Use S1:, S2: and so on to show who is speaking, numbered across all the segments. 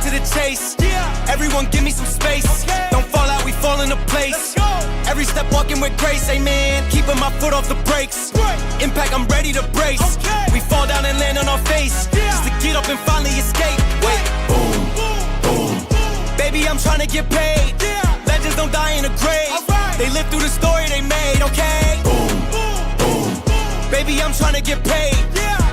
S1: cut to the chase. Everyone give me some space. Don't fall out, we fall into place. Every step walking with grace, amen. Keeping my foot off the brakes. Impact, I'm ready to brace. We fall down and land on our face, just to get up and finally escape. Wait, boom, boom. Baby, I'm trying to get paid. Legends don't die in a grave. They live through the story they made, okay? Boom, boom. Baby, I'm trying to get paid.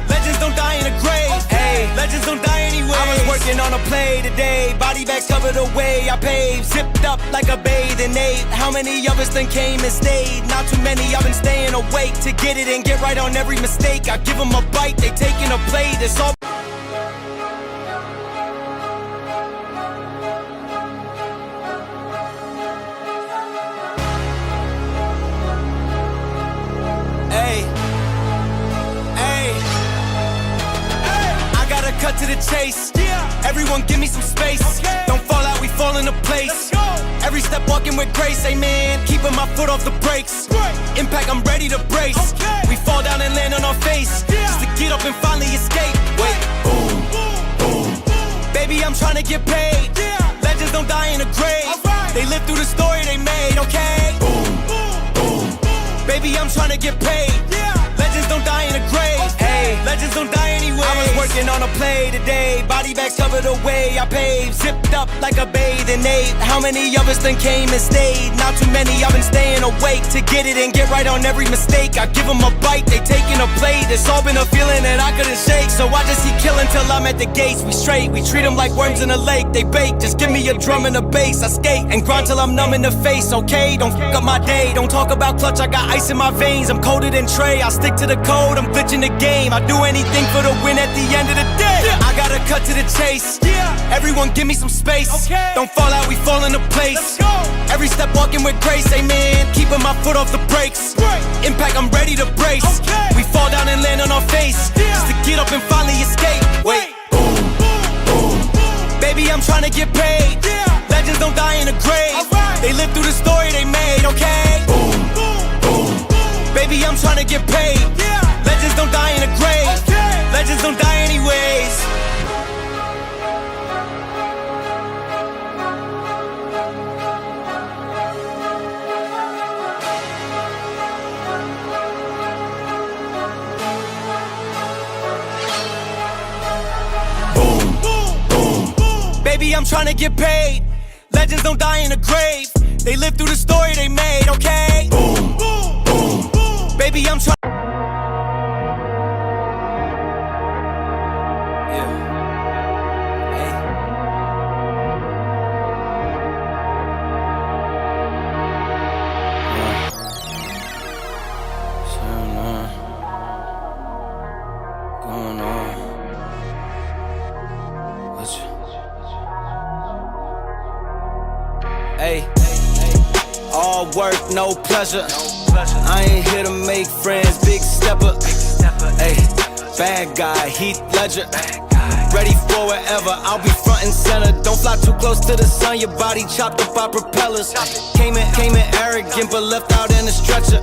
S1: Legends don't die in a grave. Hey, legends don't die anyway. I was working on a play today. Body bags covered away. I paved, zipped up like a bathing ape. How many of us then came and stayed? Not too many, I've been staying awake to get it and get right on every mistake. I give them a bite, they taking a plate. It's all cut to the chase. Everyone give me some space. Don't fall out, we fall into place. Every step walking with grace, amen. Keeping my foot off the brakes. Impact, I'm ready to brace. We fall down and land on our face, just to get up and finally escape. Wait, boom, boom. Baby, I'm trying to get paid. Legends don't die in a grave. They live through the story they made, okay? Boom, boom. Baby, I'm trying to get paid. Legends don't die in a grave. Hey, legends don't die anyway. I was working on a play today. Body bags covered away. I paved, zipped up like a bathing ape. How many of us then came and stayed? Not too many, I've been staying awake to get it and get right on every mistake. I give them a bite, they taking a plate. It's all been a feeling that I couldn't shake. So I just keep killing till I'm at the gates. We straight, we treat them like worms in a lake. They bake, just give me a drum and a bass. I skate and grind till I'm numb in the face, okay? Don't fuck up my day. Don't talk about clutch, I got ice in my veins. I'm colder than Trey, I stick to the code. I'm glitching the game. I do anything for the win at the end of the day. I gotta cut to the chase. Everyone give me some space. Don't fall out, we fall into place. Every step walking with grace, amen. Keeping my foot off the brakes. Impact, I'm ready to brace. We fall down and land on our face, just to get up and finally escape. Wait, boom, boom. Baby, I'm trying to get paid. Legends don't die in a grave. They live through the story they made, okay? Boom, boom. Baby, I'm trying to get paid. Legends don't die in a grave. Legends don't die anyways. Boom, boom. Baby, I'm trying to get paid. Legends don't die in a grave. They live through the story they made, okay? Boom, boom. Baby, I'm trying. All work, no pleasure. I ain't here to make friends, big stepper. Ay, bad guy, Heath Ledger. Ready for whatever, I'll be front and center. Don't fly too close to the sun, your body chopped up by propellers. Came in arrogant, but left out in a stretcher.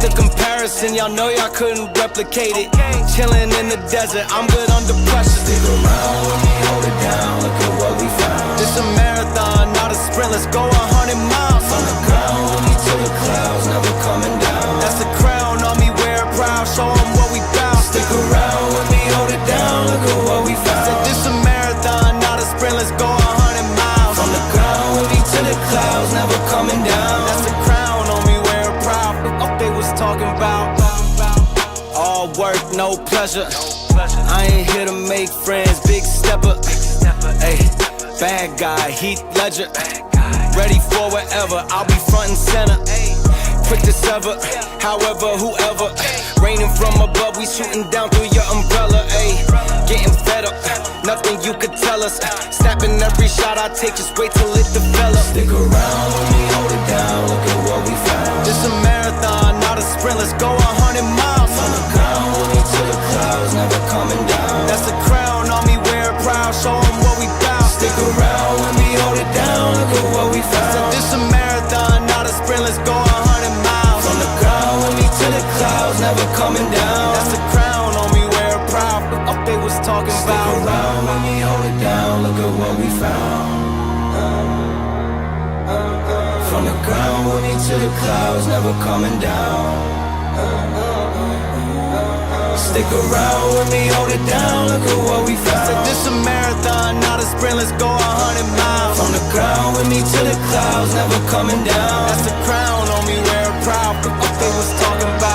S1: The comparison, y'all know y'all couldn't replicate it. Chillin' in the desert, I'm good under pressure.
S2: Stick around with me, hold it down, look at what we found.
S1: This a marathon, not a sprint, let's go 100 miles.
S2: On the ground, with me to the clouds, never coming down.
S1: That's the crown on me, wear it proud, show 'em what we bout.
S2: Stick around with me, hold it down, look at what we found.
S1: Said this a marathon, not a sprint, let's go 100 miles.
S2: On the ground, with me to the clouds, never coming down.
S1: That's the crown on me, wear it proud. What they was talking about. All work, no pleasure. I ain't here to make friends, big stepper. Ay, bad guy, Heath Ledger. Ready for whatever, I'll be front and center. Quick to sever, however, whoever. Raining from above, we shooting down through your umbrella. Ay, getting fed up, nothing you could tell us. Snapping every shot I take, just wait till it develops.
S2: Stick around with me, hold it down, look at what we found.
S1: This a marathon, not a sprint, let's go 100 miles.
S2: On the ground, with me to the clouds, never coming down.
S1: That's the crown on me, wear it proud, show 'em what we bout.
S2: Stick around with me, hold it down, look at what we found.
S1: Said this a marathon, not a sprint, let's go 100 miles.
S2: On the ground, with me to the clouds, never coming down.
S1: That's the crown on me, wear it proud. What they was talking
S2: Stick
S1: about.
S2: around with me, hold it down, look at what we clouds, never coming down. Stick around with me, hold it down, look at what we found.
S1: Said this a marathon, not a sprint, let's go 100 miles.
S2: From the ground with me to the clouds, never coming down.
S1: That's the crown on me, wear it proud. What they was talking about.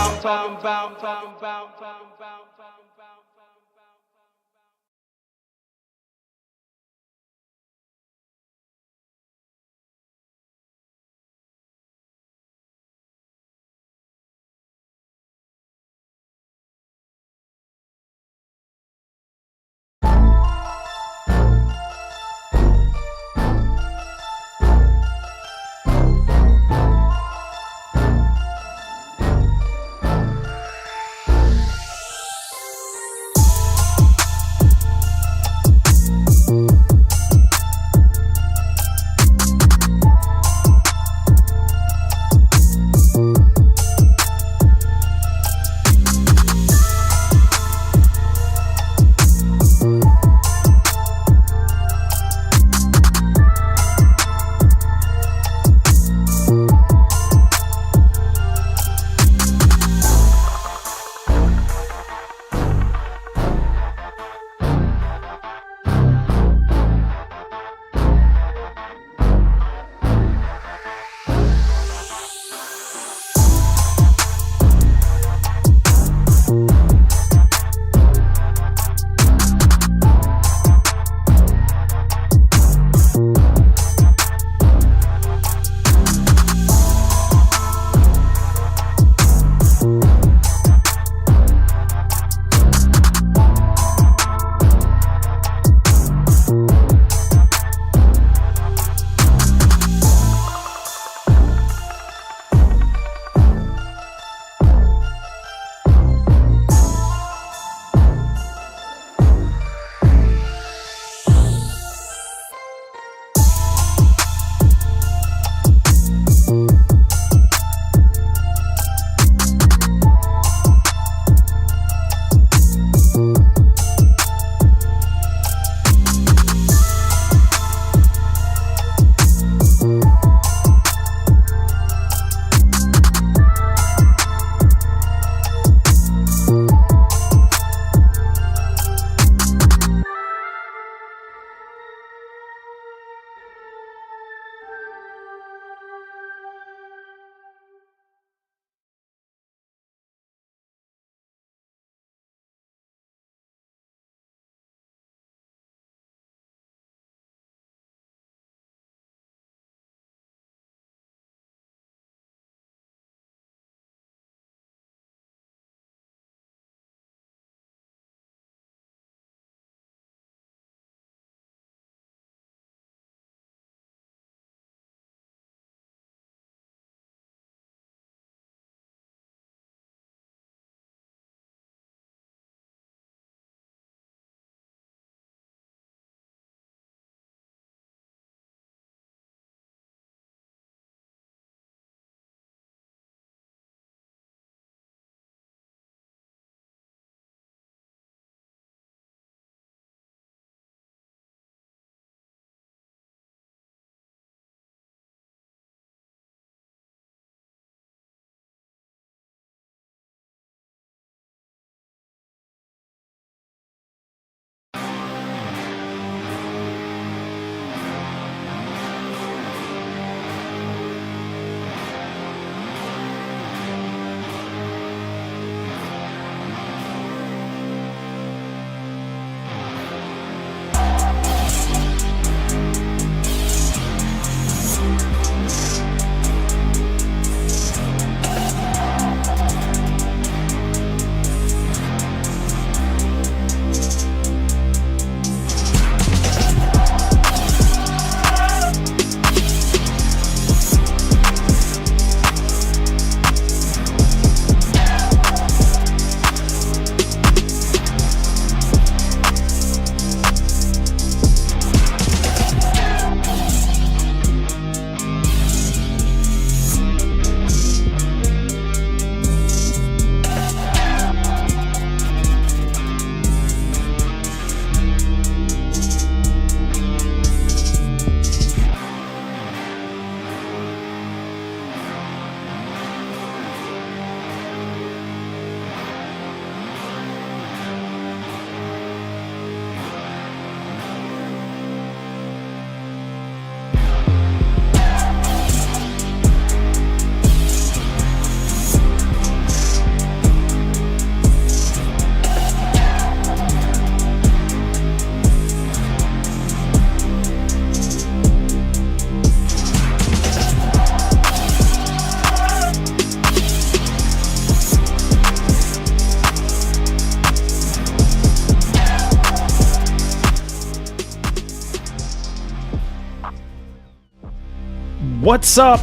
S3: What's up,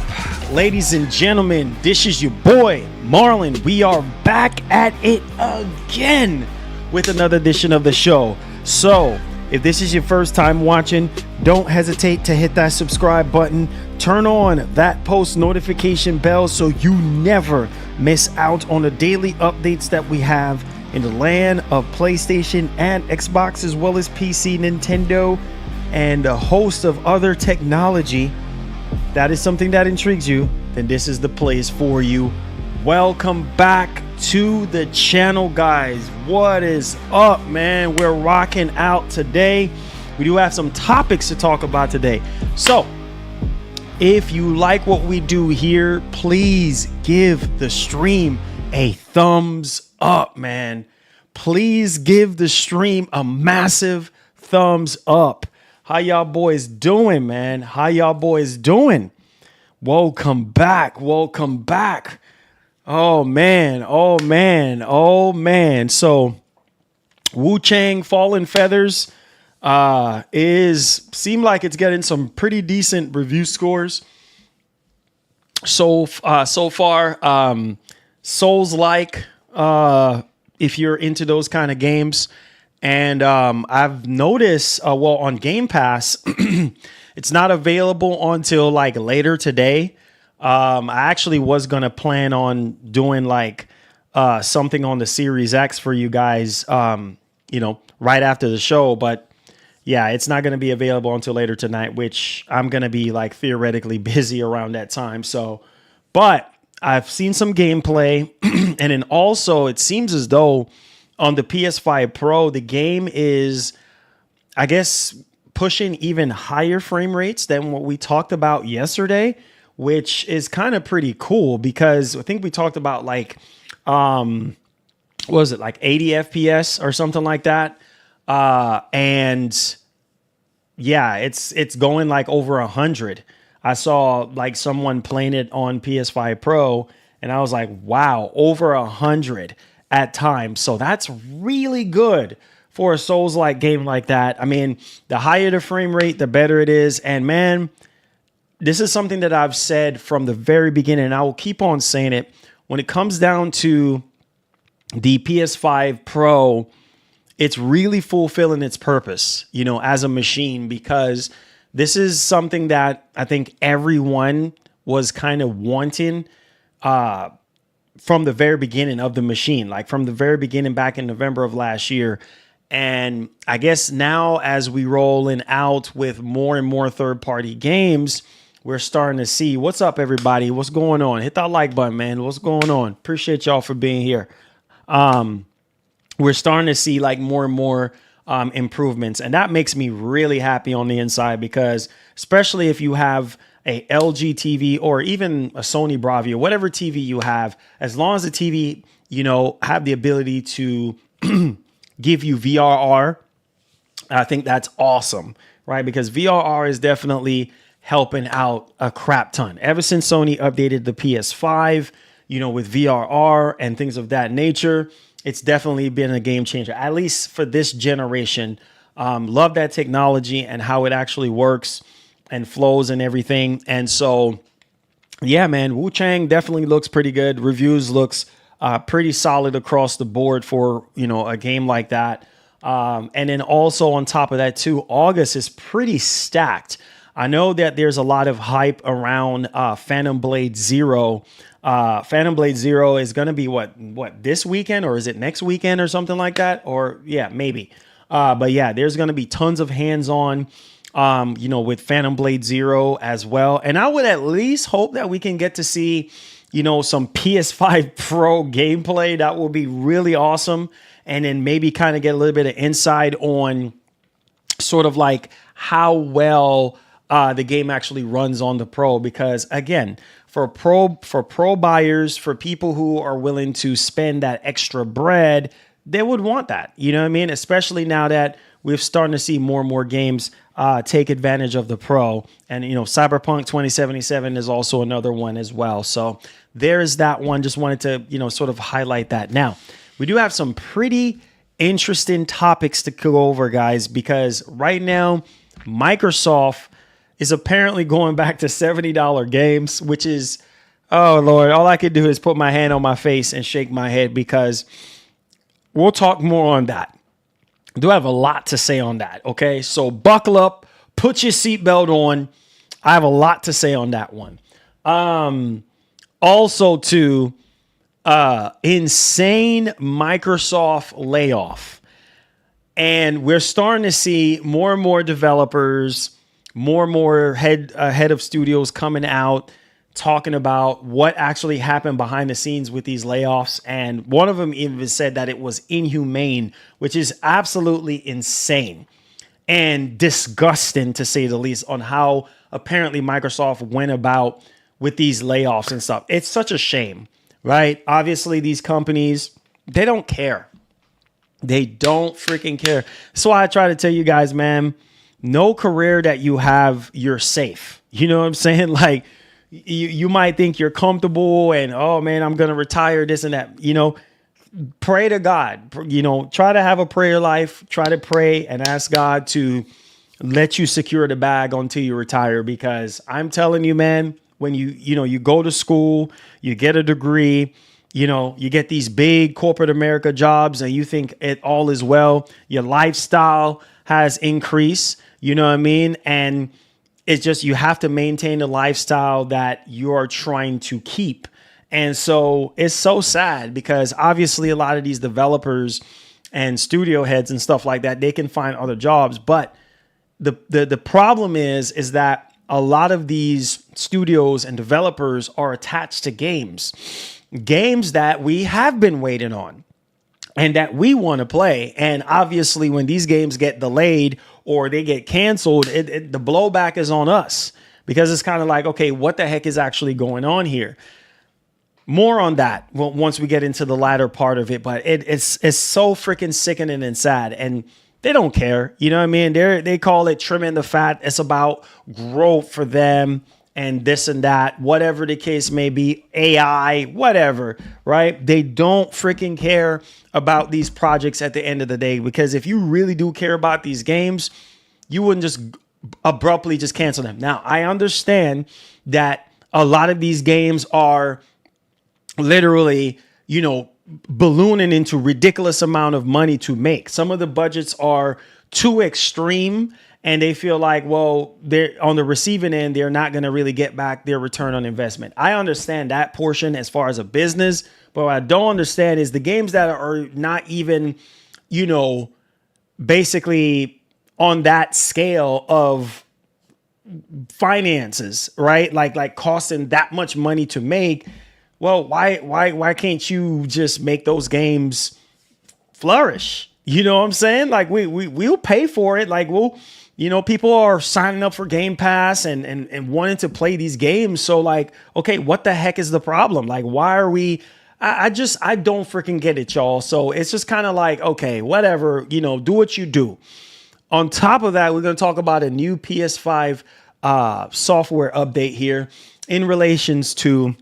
S3: ladies and gentlemen? This is your boy Marlon. We are back at it again with another edition of the show. So if this is your first time watching, don't hesitate to hit that subscribe button, turn on that post notification bell so you never miss out on the daily updates that we have in the land of PlayStation and Xbox, as well as PC, Nintendo, and a host of other technology. That is something that intrigues you, then this is the place for you. Welcome back to the channel, guys. What is up, man? We're rocking out today. We do have some topics to talk about today. So if you like what we do here, please give the stream a thumbs up, man. Please give the stream a massive thumbs up. How y'all boys doing, man? How y'all boys doing? Welcome back. Welcome back. Oh man. Oh man. Oh man. So Wu Chang Fallen Feathers seem like it's getting some pretty decent review scores. So far, Souls-like, if you're into those kind of games. And I've noticed, well, on Game Pass, it's not available until like later today. I actually was going to plan on doing like something on the Series X for you guys, right after the show. But yeah, it's not going to be available until later tonight, which I'm going to be like theoretically busy around that time. So, but I've seen some gameplay and then also it seems as though on the PS5 Pro, the game is, I guess, pushing even higher frame rates than what we talked about yesterday, which is kind of pretty cool because I think we talked about like, what was it, like 80 FPS or something like that. And yeah, it's going like over 100. I saw like someone playing it on PS5 Pro and I was like, wow, over 100 at times. So that's really good for a Souls-like game like that. I mean, the higher the frame rate, the better it is. And man, this is something that I've said from the very beginning, and I will keep on saying it. When it comes down to the PS5 Pro, it's really fulfilling its purpose, as a machine, because this is something that I think everyone was kind of wanting from the very beginning of the machine, like from the very beginning back in November of last year. And I guess now as we rolling out with more and more third-party games, we're starting to see what's up, everybody. What's going on? Hit that like button, man. What's going on? Appreciate y'all for being here. We're starting to see like more and more improvements. And that makes me really happy on the inside because especially if you have a LG TV or even a Sony Bravia, whatever TV you have, as long as the TV, have the ability to give you VRR, I think that's awesome, right? Because VRR is definitely helping out a crap ton. Ever since Sony updated the PS5, with VRR and things of that nature, it's definitely been a game changer, at least for this generation. Love that technology and how it actually works and flows and everything. And so, yeah, man, Wu Chang definitely looks pretty good. Reviews looks pretty solid across the board for, a game like that. And then also on top of that too, August is pretty stacked. I know that there's a lot of hype around Phantom Blade Zero. Phantom Blade Zero is going to be what this weekend, or is it next weekend or something like that? Or yeah, maybe. But yeah, there's going to be tons of hands-on, with Phantom Blade Zero as well. And I would at least hope that we can get to see, some PS5 Pro gameplay. That will be really awesome. And then maybe kind of get a little bit of insight on sort of like how well the game actually runs on the Pro. Because again, for pro buyers, for people who are willing to spend that extra bread, they would want that. You know what I mean? Especially now that we're starting to see more and more games take advantage of the Pro. And, Cyberpunk 2077 is also another one as well. So there's that one. Just wanted to, sort of highlight that. Now, we do have some pretty interesting topics to go over, guys, because right now, Microsoft is apparently going back to $70 games, which is, oh Lord, all I could do is put my hand on my face and shake my head, because we'll talk more on that. I do have a lot to say on that. Okay, so buckle up, put your seatbelt on. I have a lot to say on that one. Also, to insane Microsoft layoff. And we're starting to see more and more developers, more and more head of studios coming out talking about what actually happened behind the scenes with these layoffs. And one of them even said that it was inhumane, which is absolutely insane and disgusting, to say the least, on how apparently Microsoft went about with these layoffs and stuff. It's such a shame, right? Obviously, these companies, they don't care. They don't freaking care. So I try to tell you guys, man, no career that you have, you're safe. You know what I'm saying? Like, you might think you're comfortable and, oh man, I'm going to retire, this and that. You know, pray to God. You know, try to have a prayer life. Try to pray and ask God to let you secure the bag until you retire. Because I'm telling you, man, when you go to school, you get a degree, you know, you get these big corporate America jobs and you think it all is well. Your lifestyle has increased, you know what I mean? And it's just, you have to maintain the lifestyle that you are trying to keep. And so it's so sad, because obviously a lot of these developers and studio heads and stuff like that, they can find other jobs. But the problem is that a lot of these studios and developers are attached to games that we have been waiting on and that we want to play. And obviously when these games get delayed or they get canceled, the blowback is on us, because it's kind of like, okay, what the heck is actually going on here? More on that once we get into the latter part of it. But it's so freaking sickening and sad. And they don't care. You know what I mean? They call it trimming the fat. It's about growth for them and this and that, whatever the case may be, AI, whatever, right? They don't freaking care about these projects at the end of the day, because if you really do care about these games, you wouldn't just abruptly just cancel them. Now, I understand that a lot of these games are literally, you know, ballooning into ridiculous amount of money to make. Some of the budgets are too extreme, and they feel like, well, they're on the receiving end, they're not going to really get back their return on investment. I understand that portion as far as a business, but what I don't understand is the games that are not even, you know, basically on that scale of finances, right? Like costing that much money to make. Well, why can't you just make those games flourish? You know what I'm saying? Like we'll pay for it. Like you know, people are signing up for Game Pass and wanting to play these games. So like, okay, what the heck is the problem? Like, why are we? I don't freaking get it, y'all. So it's just kind of like, okay, whatever, you know, do what you do. On top of that, we're going to talk about a new PS5 software update here in relations to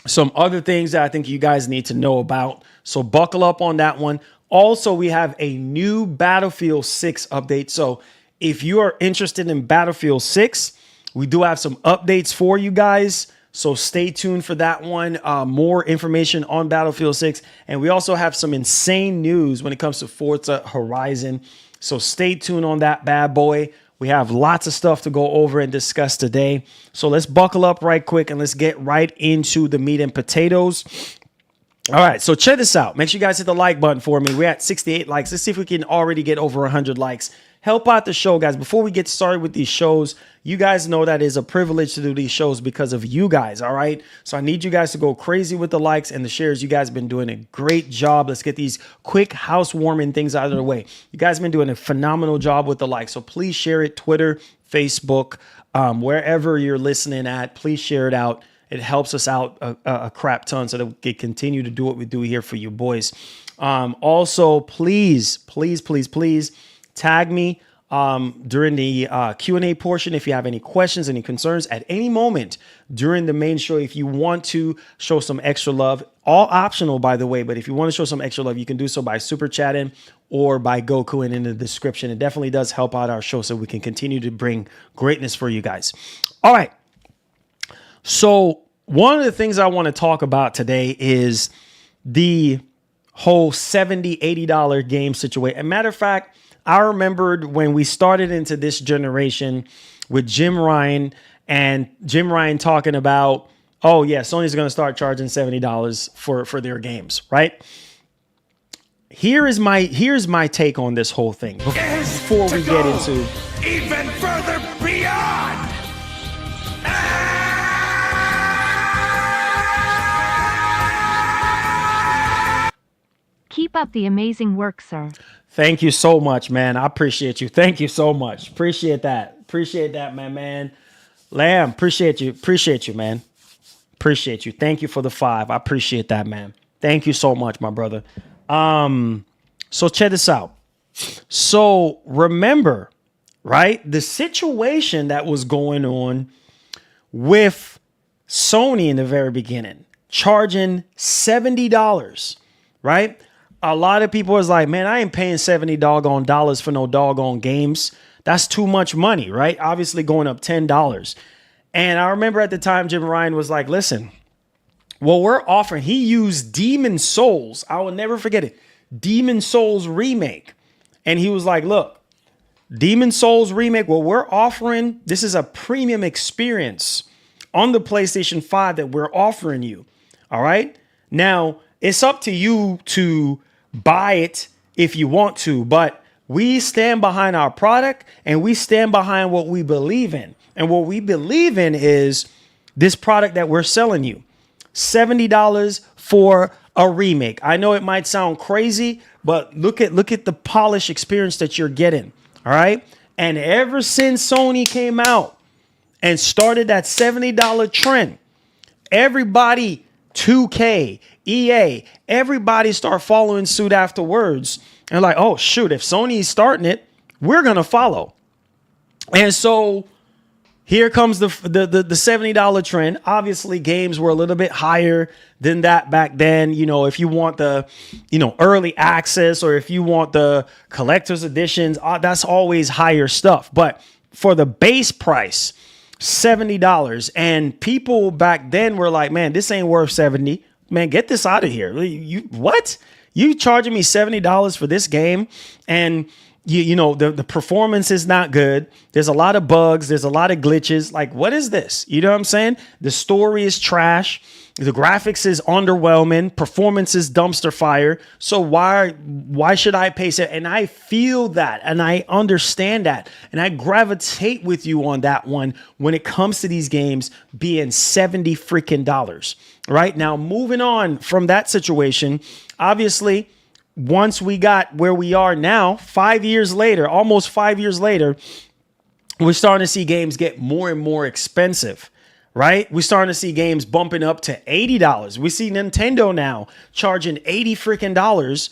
S3: some other things that I think you guys need to know about. So buckle up on that one. Also, we have a new Battlefield 6 update. So if you are interested in Battlefield 6, we do have some updates for you guys. So stay tuned for that one. More information on Battlefield 6. And we also have some insane news when it comes to Forza Horizon. So stay tuned on that bad boy. We have lots of stuff to go over and discuss today. So let's buckle up right quick and let's get right into the meat and potatoes. All right, so check this out. Make sure you guys hit the like button for me. We're at 68 likes. Let's see if we can already get over 100 likes. Help out the show, guys. Before we get started with these shows, you guys know that it's a privilege to do these shows because of you guys, all right? So I need you guys to go crazy with the likes and the shares. You guys have been doing a great job. Let's get these quick housewarming things out of the way. You guys have been doing a phenomenal job with the likes. So please share it, Twitter, Facebook, wherever you're listening at. Please share it out. It helps us out a crap ton so that we can continue to do what we do here for you boys. Also, please tag me during the Q&A portion. If you have any questions, any concerns at any moment during the main show, if you want to show some extra love, all optional, by the way, but if you want to show some extra love, you can do so by super chatting or by Gokuing in the description. It definitely does help out our show so we can continue to bring greatness for you guys. All right. So one of the things I want to talk about today is the whole $70, $80 game situation. As a matter of fact, I remembered when we started into this generation with Jim Ryan talking about, oh yeah, Sony's going to start charging $70 for their games, right? Here's my take on this whole thing before we get into
S2: even further beyond.
S4: Keep up the amazing work, sir.
S3: Thank you so much, man. I appreciate you. Thank you so much. Appreciate that. Appreciate that, man. Lamb, appreciate you, man. Appreciate you. Thank you for the 5. I appreciate that, man. Thank you so much, my brother. So check this out. So remember, right, the situation that was going on with Sony in the very beginning, charging $70, right? A lot of people was like, man, I ain't paying $70 doggone dollars for no doggone games. That's too much money, right? Obviously going up $10. And I remember at the time, Jim Ryan was like, listen, well, we're offering, he used Demon Souls. I will never forget it. Demon Souls Remake. And he was like, look, Demon Souls Remake, what we're offering, this is a premium experience on the PlayStation 5 that we're offering you. All right. Now, it's up to you to buy it if you want to, but we stand behind our product and we stand behind what we believe in. And what we believe in is this product that we're selling you. $70 for a remake. I know it might sound crazy, but look at the polished experience that you're getting. All right. And ever since Sony came out and started that $70 trend, everybody, 2K, EA, everybody start following suit afterwards. And like, oh shoot, if Sony's starting it, we're gonna follow. And so here comes the $70 trend. Obviously, games were a little bit higher than that back then. You know, if you want the, early access or if you want the collector's editions, that's always higher stuff. But for the base price, $70, and people back then were like, man, this ain't worth $70. Man, get this out of here. What? You charging me $70 for this game? And the performance is not good. There's a lot of bugs. There's a lot of glitches. Like, what is this? You know what I'm saying? The story is trash. The graphics is underwhelming. Performance is dumpster fire. So why should I pay? And I feel that, and I understand that, and I gravitate with you on that one when it comes to these games being $70 freaking dollars. Right now, moving on from that situation, obviously, once we got where we are now, 5 years later, almost 5 years later, we're starting to see games get more and more expensive, right? We're starting to see games bumping up to $80. We see Nintendo now charging $80 freaking dollars,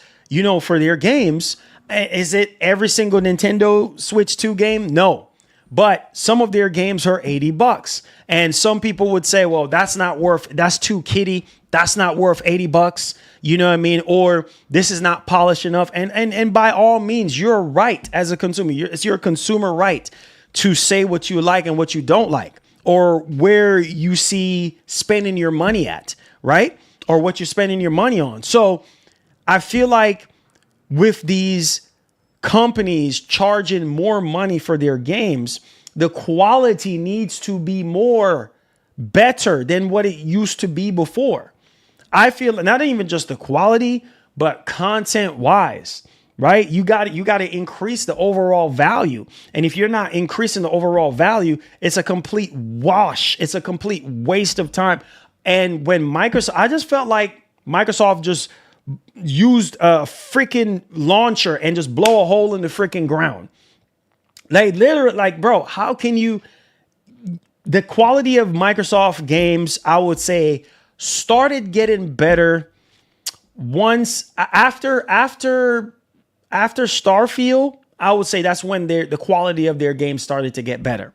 S3: for their games. Is it every single Nintendo Switch 2 game? No. But some of their games are $80. And some people would say, well, that's too kiddie. That's not worth $80. You know what I mean? Or this is not polished enough. And by all means, you're right as a consumer. It's your consumer right to say what you like and what you don't like, or where you see spending your money at, right? Or what you're spending your money on. So I feel like with these companies charging more money for their games, the quality needs to be better than what it used to be before. I feel not even just the quality, but content wise, right? You got to increase the overall value. And if you're not increasing the overall value, it's a complete wash. It's a complete waste of time. And when I just felt like Microsoft just used a freaking launcher and just blow a hole in the freaking ground. Like literally, bro, how can you, the quality of Microsoft games, I would say, started getting better once after Starfield. I would say that's when the quality of their game started to get better.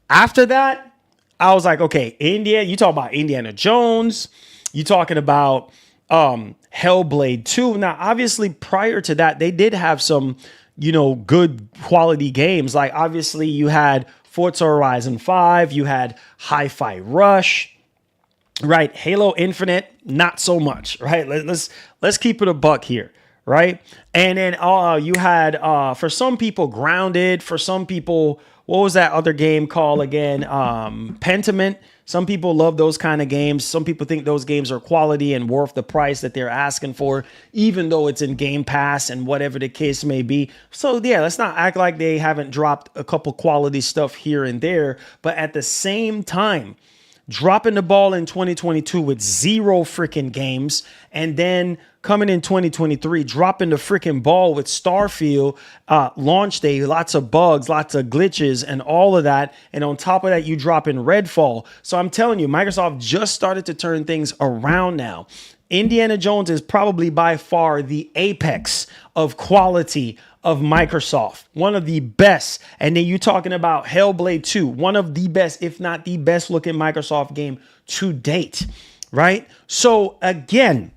S3: After that, I was like, okay, you talk about Indiana Jones, you talking about Hellblade 2. Now, obviously, prior to that, they did have some, good quality games. Like, obviously, you had Forza Horizon 5, you had Hi-Fi Rush, right? Halo Infinite, not so much, right? Let's keep it a buck here, right? And then you had, for some people, Grounded. For some people, what was that other game called again? Pentiment. Some people love those kind of games. Some people think those games are quality and worth the price that they're asking for, even though it's in Game Pass and whatever the case may be. So yeah, let's not act like they haven't dropped a couple quality stuff here and there. But at the same time, dropping the ball in 2022 with 0 freaking games, and then coming in 2023, dropping the freaking ball with Starfield launch day, lots of bugs, lots of glitches, and all of that. And on top of that, you drop in Redfall. So I'm telling you, Microsoft just started to turn things around now. Indiana Jones is probably by far the apex of quality of Microsoft, one of the best. And then you're talking about Hellblade 2, one of the best, if not the best looking Microsoft game to date, right? So again,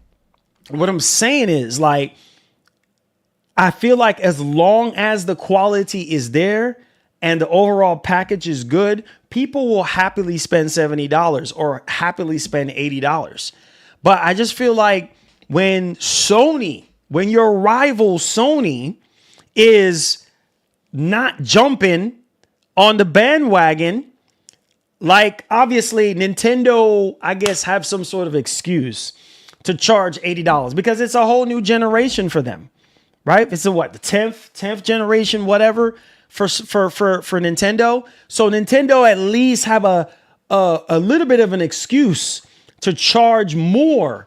S3: what I'm saying is, like, I feel like as long as the quality is there and the overall package is good, people will happily spend $70 or happily spend $80. But I just feel like when your rival Sony is not jumping on the bandwagon, like, obviously Nintendo, I guess, have some sort of excuse to charge $80 because it's a whole new generation for them, right? It's the 10th generation, whatever, for Nintendo. So Nintendo at least have a little bit of an excuse to charge more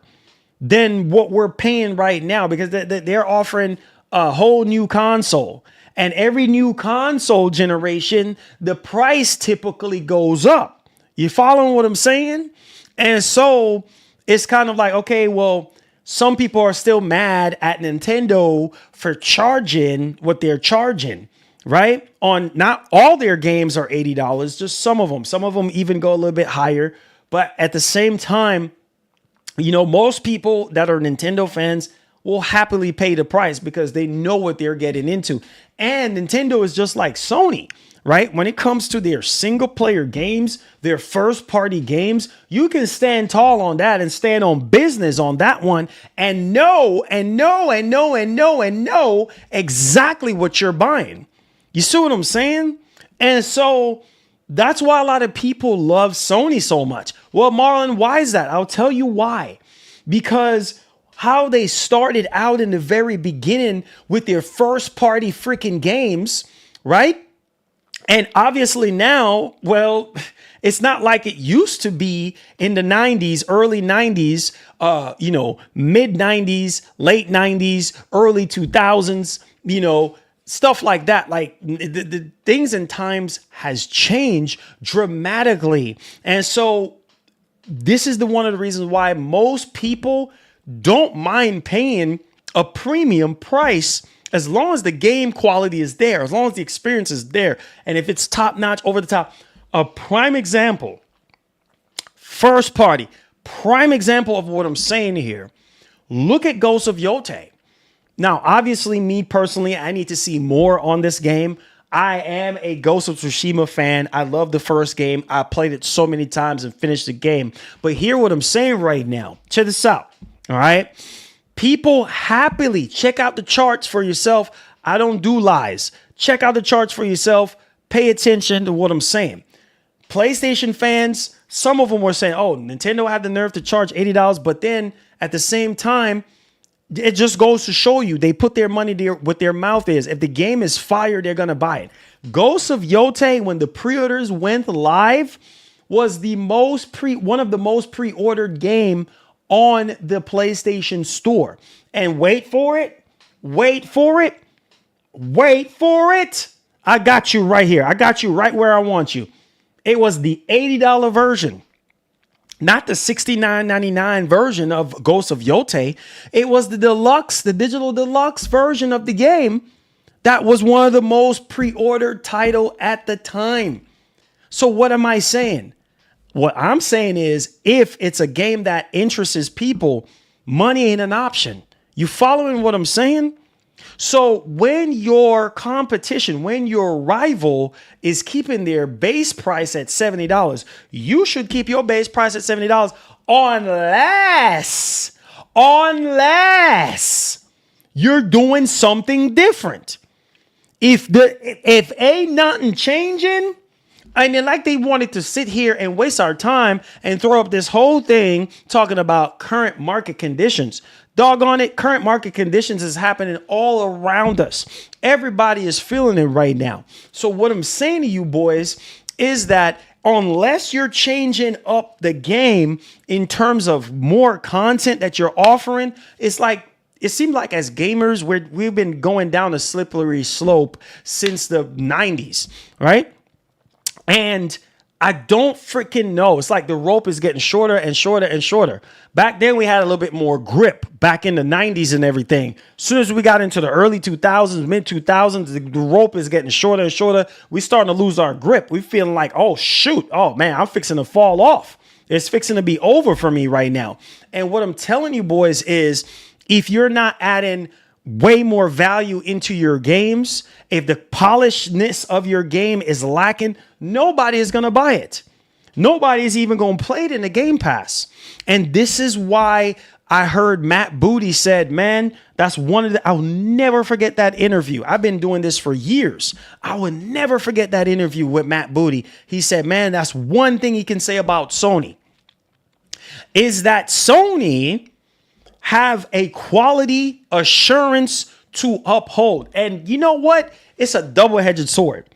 S3: than what we're paying right now, because they're offering a whole new console. And every new console generation, the price typically goes up. You following what I'm saying? And so it's kind of like, okay, well, some people are still mad at Nintendo for charging what they're charging, right? On not all their games are $80, just some of them. Some of them even go a little bit higher. But at the same time, most people that are Nintendo fans will happily pay the price because they know what they're getting into. And Nintendo is just like Sony, right? When it comes to their single player games, their first party games, you can stand tall on that and stand on business on that one and know exactly what you're buying. You see what I'm saying? And so that's why a lot of people love Sony so much. Well, Marlon, why is that? I'll tell you why. Because how they started out in the very beginning with their first party freaking games, right? And obviously now, well, it's not like it used to be in the 90s, early 90s, mid 90s, late 90s, early 2000s, stuff like that. Like the things and times has changed dramatically. And so this is one of the reasons why most people don't mind paying a premium price as long as the game quality is there, as long as the experience is there. And if it's top notch, over the top. A prime example, first party, prime example of what I'm saying here. Look at Ghost of Yotei. Now, obviously, me personally, I need to see more on this game. I am a Ghost of Tsushima fan. I love the first game. I played it so many times and finished the game. But hear what I'm saying right now. Check this out. All right. People happily check out the charts for yourself. I don't do lies. Check out the charts for yourself. Pay attention to what I'm saying. PlayStation fans, some of them were saying, oh, Nintendo had the nerve to charge $80. But then at the same time, it just goes to show you they put their money there what their mouth is. If the game is fire, they're going to buy it. Ghost of Yotei, when the pre-orders went live, was one of the most pre-ordered game on the PlayStation Store. And wait for it. I got you right here. I got you right where I want you. It was the $80 version, not the $69.99 version of Ghost of Yotei. It was the deluxe, the digital deluxe version of the game That was one of the most pre-ordered title at the time. So what am I saying? What I'm saying is, if it's a game that interests people, money ain't an option. You following what I'm saying? So when your competition, when your rival is keeping their base price at $70, you should keep your base price at $70 unless you're doing something different. If ain't nothing changing, and then like they wanted to sit here and waste our time and throw up this whole thing talking about current market conditions. Doggone it, current market conditions is happening all around us. Everybody is feeling it right now. So what I'm saying to you boys is that unless you're changing up the game in terms of more content that you're offering, it's like, it seemed like as gamers, we've been going down a slippery slope since the 90s, right? And I don't freaking know. It's like the rope is getting shorter and shorter and shorter. Back then, we had a little bit more grip back in the 90s and everything. As soon as we got into the early 2000s, mid 2000s, the rope is getting shorter and shorter. We starting to lose our grip. We feeling like, oh, shoot. Oh, man, I'm fixing to fall off. It's fixing to be over for me right now. And what I'm telling you, boys, is if you're not adding way more value into your games, if the polishedness of your game is lacking, nobody is going to buy it. Nobody is even going to play it in the Game Pass. And this is why I heard Matt Booty said, man, that's one of the, I'll never forget that interview. I've been doing this for years. I will never forget that interview with Matt Booty. He said, man, that's one thing he can say about Sony is that Sony have a quality assurance to uphold. And you know what? It's a double-edged sword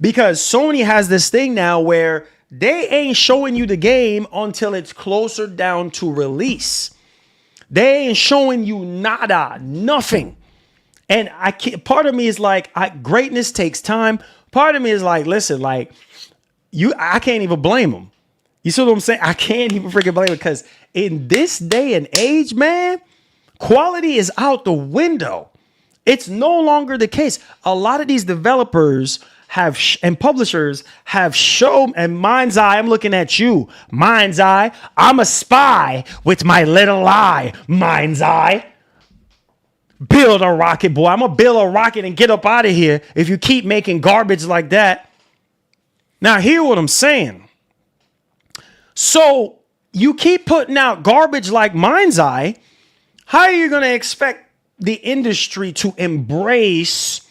S3: because Sony has this thing now where they ain't showing you the game until it's closer down to release. They ain't showing you nada, nothing. And I can't, part of me is like, greatness takes time. Part of me is like, listen, like I can't even blame them. You see what I'm saying? I can't even freaking blame it because in this day and age, man, quality is out the window. It's no longer the case. A lot of these developers have and publishers have shown, and Mind's Eye, I'm looking at you, Mind's Eye. I'm a spy with my little eye, Mind's Eye. Build a rocket, boy. I'm going to build a rocket and get up out of here if you keep making garbage like that. Now, hear what I'm saying. So you keep putting out garbage like Mind's Eye. How are you going to expect the industry to embrace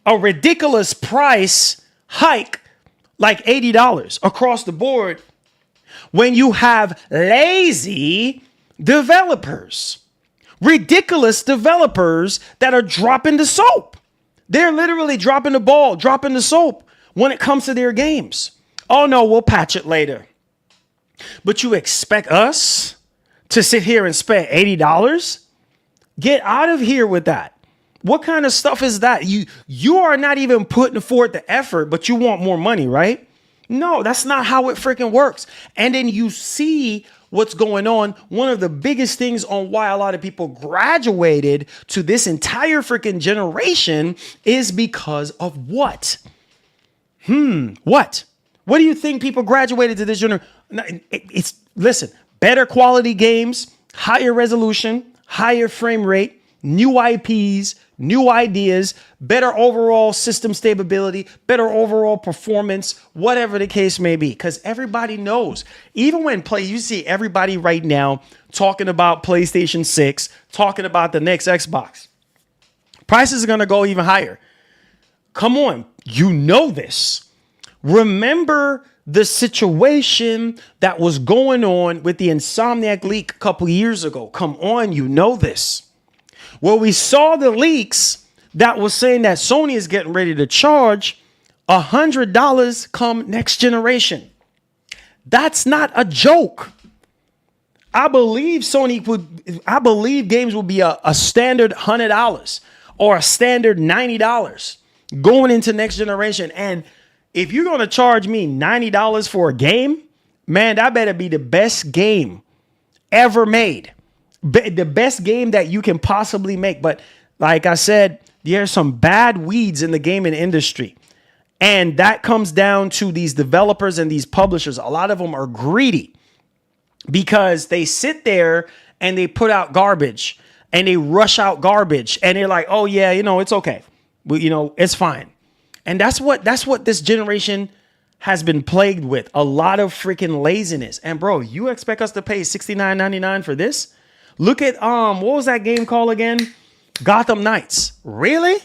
S3: a ridiculous price hike like $80 across the board when you have lazy developers, ridiculous developers that are dropping the soap? They're literally dropping the ball, dropping the soap when it comes to their games. Oh no, we'll patch it later. But you expect us to sit here and spend $80? Get out of here with that. What kind of stuff is that? You are not even putting forth the effort, but you want more money, right? No, that's not how it freaking works. And then you see what's going on. One of the biggest things on why a lot of people graduated to this entire freaking generation is because of what? What? What do you think people graduated to this generation? Listen, better quality games, higher resolution, higher frame rate, new IPs, new ideas, better overall system stability, better overall performance, whatever the case may be. Because everybody knows, even when you see everybody right now talking about PlayStation 6, talking about the next Xbox. Prices are going to go even higher. Come on, you know this. Remember the situation that was going on with the Insomniac leak a couple years ago. Come on, you know this. Well, we saw the leaks that was saying that Sony is getting ready to charge $100 come next generation. That's not a joke. I believe games will be a standard $100 or a standard $90 going into next generation. And if you're going to charge me $90 for a game, man, that better be the best game ever made. The best game that you can possibly make. But like I said, There's some bad weeds in the gaming industry. And that comes down to these developers and these publishers. A lot of them are greedy because they sit there and they put out garbage and they rush out garbage. And they're like, oh, yeah, it's okay. Well, it's fine. And that's what this generation has been plagued with. A lot of freaking laziness. And bro, you expect us to pay $69.99 for this? Look at what was that game called again? Gotham Knights. Really?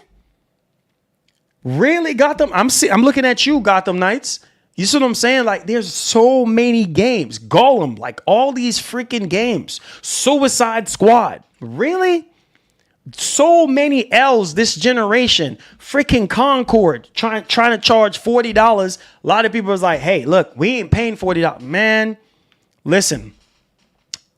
S3: Really, Gotham? I'm looking at you, Gotham Knights. You see what I'm saying? Like, there's so many games. Golem, like all these freaking games. Suicide Squad. Really? So many L's this generation. Freaking Concord trying to charge $40. A lot of people was like, hey, look, we ain't paying $40. Man, listen.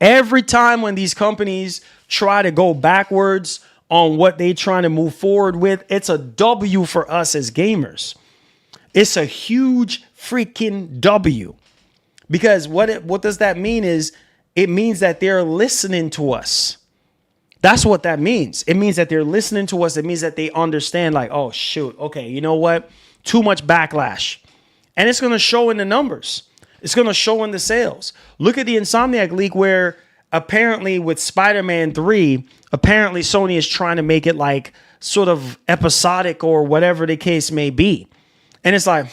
S3: Every time when these companies try to go backwards on what they trying to move forward with, it's a W for us as gamers. It's a huge freaking W. Because what does that mean is it means that they're listening to us. That's what that means. It means that they're listening to us. It means that they understand like, oh, shoot. Okay, you know what? Too much backlash. And it's going to show in the numbers. It's going to show in the sales. Look at the Insomniac leak where apparently with Spider-Man 3, apparently Sony is trying to make it like sort of episodic or whatever the case may be. And it's like,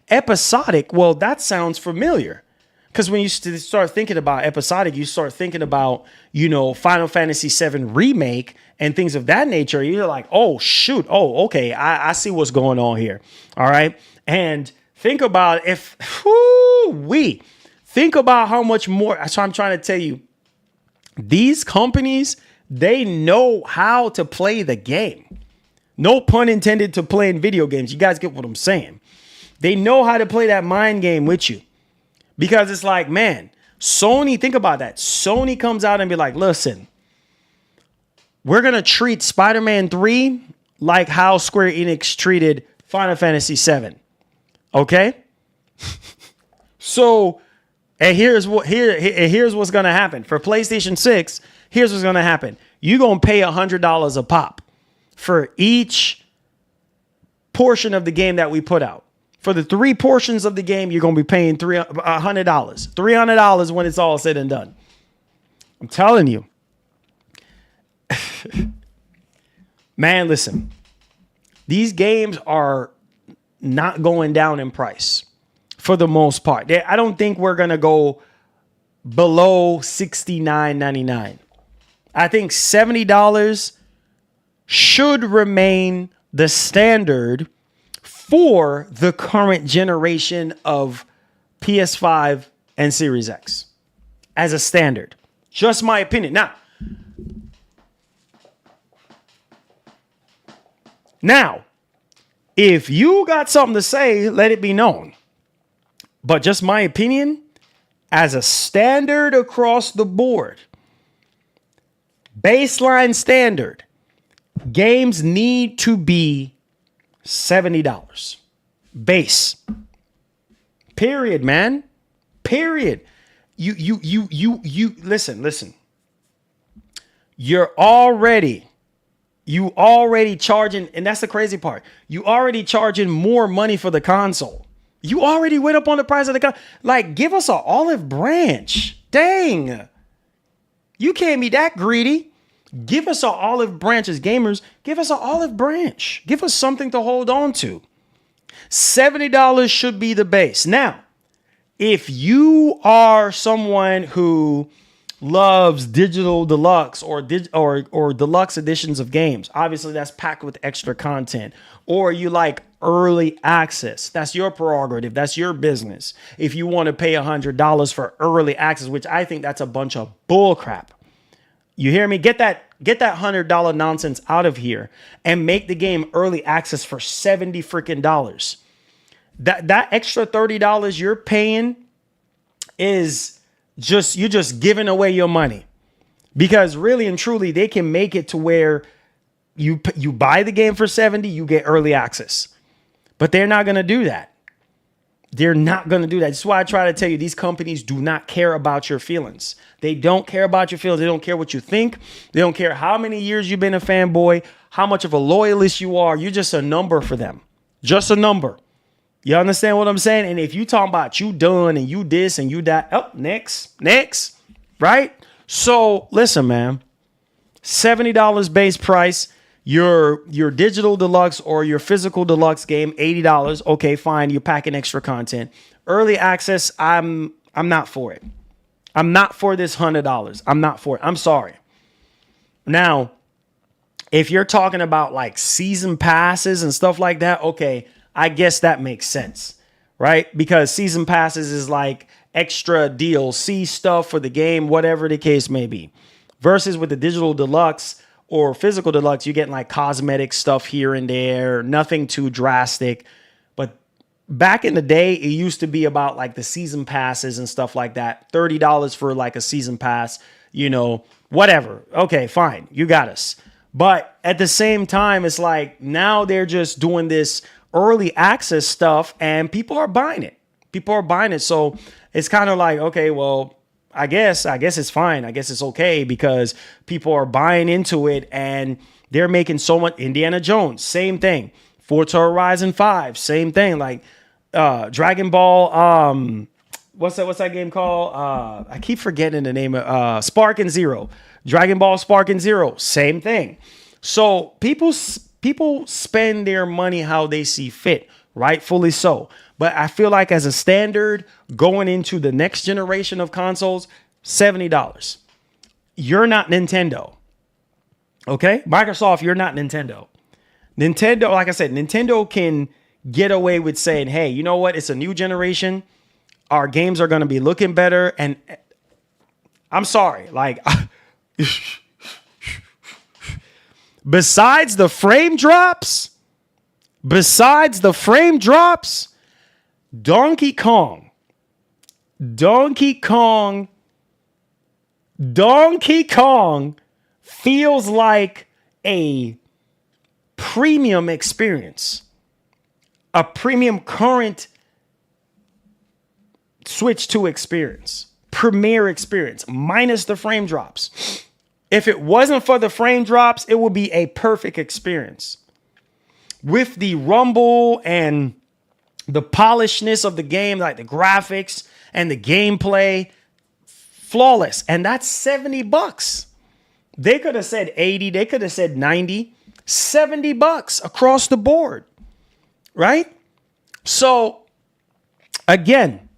S3: episodic. Well, that sounds familiar. Because when you start thinking about episodic, you start thinking about, Final Fantasy VII Remake and things of that nature. You're like, oh, shoot. Oh, okay. I see what's going on here. All right. And think about think about how much more. That's what I'm trying to tell you. These companies, they know how to play the game. No pun intended to playing video games. You guys get what I'm saying? They know how to play that mind game with you. Because it's like, man, Sony, think about that. Sony comes out and be like, listen, we're going to treat Spider-Man 3 like how Square Enix treated Final Fantasy VII. Okay? So, and here's what's going to happen. For PlayStation 6, here's what's going to happen. You're going to pay $100 a pop for each portion of the game that we put out. For the 3 portions of the game, you're going to be paying $100. $300 when it's all said and done. I'm telling you. Man, listen. These games are not going down in price for the most part. I don't think we're going to go below $69.99. I think $70 should remain the standard for the current generation of PS5 and Series X as a standard. Just my opinion. Now, if you got something to say, let it be known. But just my opinion, as a standard across the board, baseline standard, games need to be $70 base. Period, man. Period. You listen. You already charging, and that's the crazy part. You already charging more money for the console. You already went up on the price of the console. Like, give us an olive branch. Dang. You can't be that greedy. Give us an olive branch as gamers. Give us an olive branch. Give us something to hold on to. $70 should be the base. Now, if you are someone who loves digital deluxe or deluxe editions of games, obviously that's packed with extra content, or you like early access, that's your prerogative. That's your business. If you want to pay $100 for early access, which I think that's a bunch of bull crap. You hear me? Get that $100 nonsense out of here and make the game early access for $70 freaking dollars. That extra $30 you're paying is you're just giving away your money, because really and truly they can make it to where you buy the game for $70, you get early access, but they're not going to do that. They're not going to do that. That's why I try to tell you, these companies do not care about your feelings. They don't care about your feelings. They don't care what you think. They don't care how many years you've been a fanboy, how much of a loyalist you are. You're just a number for them. Just a number. You understand what I'm saying? And if you talking about you done and you this and you that, oh, next, right? So listen, man, $70 base price. Your digital deluxe or your physical deluxe game, $80. Okay, fine. You're packing extra content. Early access, I'm not for it. I'm not for this $100. I'm not for it. I'm sorry. Now, if you're talking about like season passes and stuff like that, okay, I guess that makes sense, right? Because season passes is like extra DLC stuff for the game, whatever the case may be. Versus with the digital deluxe or physical deluxe, you're getting like cosmetic stuff here and there, nothing too drastic. But back in the day, it used to be about like the season passes and stuff like that. $30 for like a season pass, you know, whatever. Okay, fine. You got us. But at the same time, it's like now they're just doing this early access stuff and people are buying it. People are buying it. So it's kind of like, okay, well, I guess it's fine. I guess it's okay because people are buying into it and they're making so much. Indiana Jones, same thing. Forza Horizon 5, same thing. Like Dragon Ball, what's that game called? I keep forgetting the name of Spark and Zero. Dragon Ball Spark and Zero, same thing. So people spend their money how they see fit, rightfully so. But I feel like as a standard going into the next generation of consoles, $70. You're not Nintendo. Okay? Microsoft, you're not Nintendo. Nintendo, like I said, Nintendo can get away with saying, hey, you know what? It's a new generation. Our games are going to be looking better. And I'm sorry, like, besides the frame drops, Donkey Kong feels like a premium experience, a premium current Switch 2 experience, premier experience, minus the frame drops. If it wasn't for the frame drops, it would be a perfect experience. With the rumble and the polishedness of the game, like the graphics and the gameplay, flawless. And that's $70. They could have said 80, they could have said 90, $70 across the board, right? So again,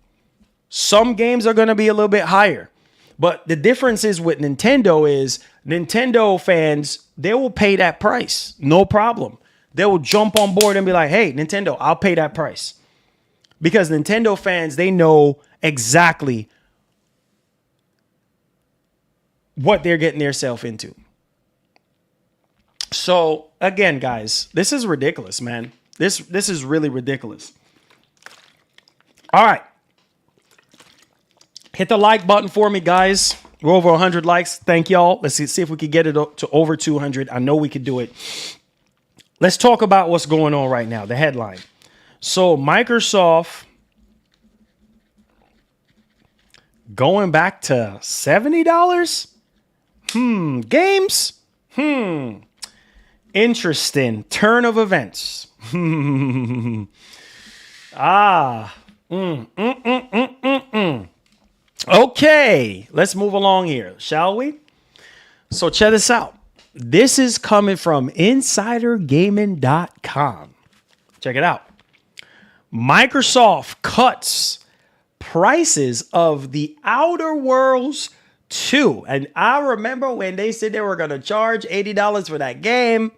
S3: some games are going to be a little bit higher. But the difference is with Nintendo is Nintendo fans, they will pay that price. No problem. They will jump on board and be like, hey, Nintendo, I'll pay that price. Because Nintendo fans, they know exactly what they're getting themselves into. So again, guys, this is ridiculous, man. This is really ridiculous. All right. Hit the like button for me, guys. We're over 100 likes. Thank y'all. Let's see if we can get it to over 200. I know we could do it. Let's talk about what's going on right now. The headline. So Microsoft going back to $70? Games? Interesting. Turn of events. Okay, let's move along here, shall we? So check this out. This is coming from insidergaming.com. Check it out. Microsoft cuts prices of the Outer Worlds 2. And I remember when they said they were going to charge $80 for that game.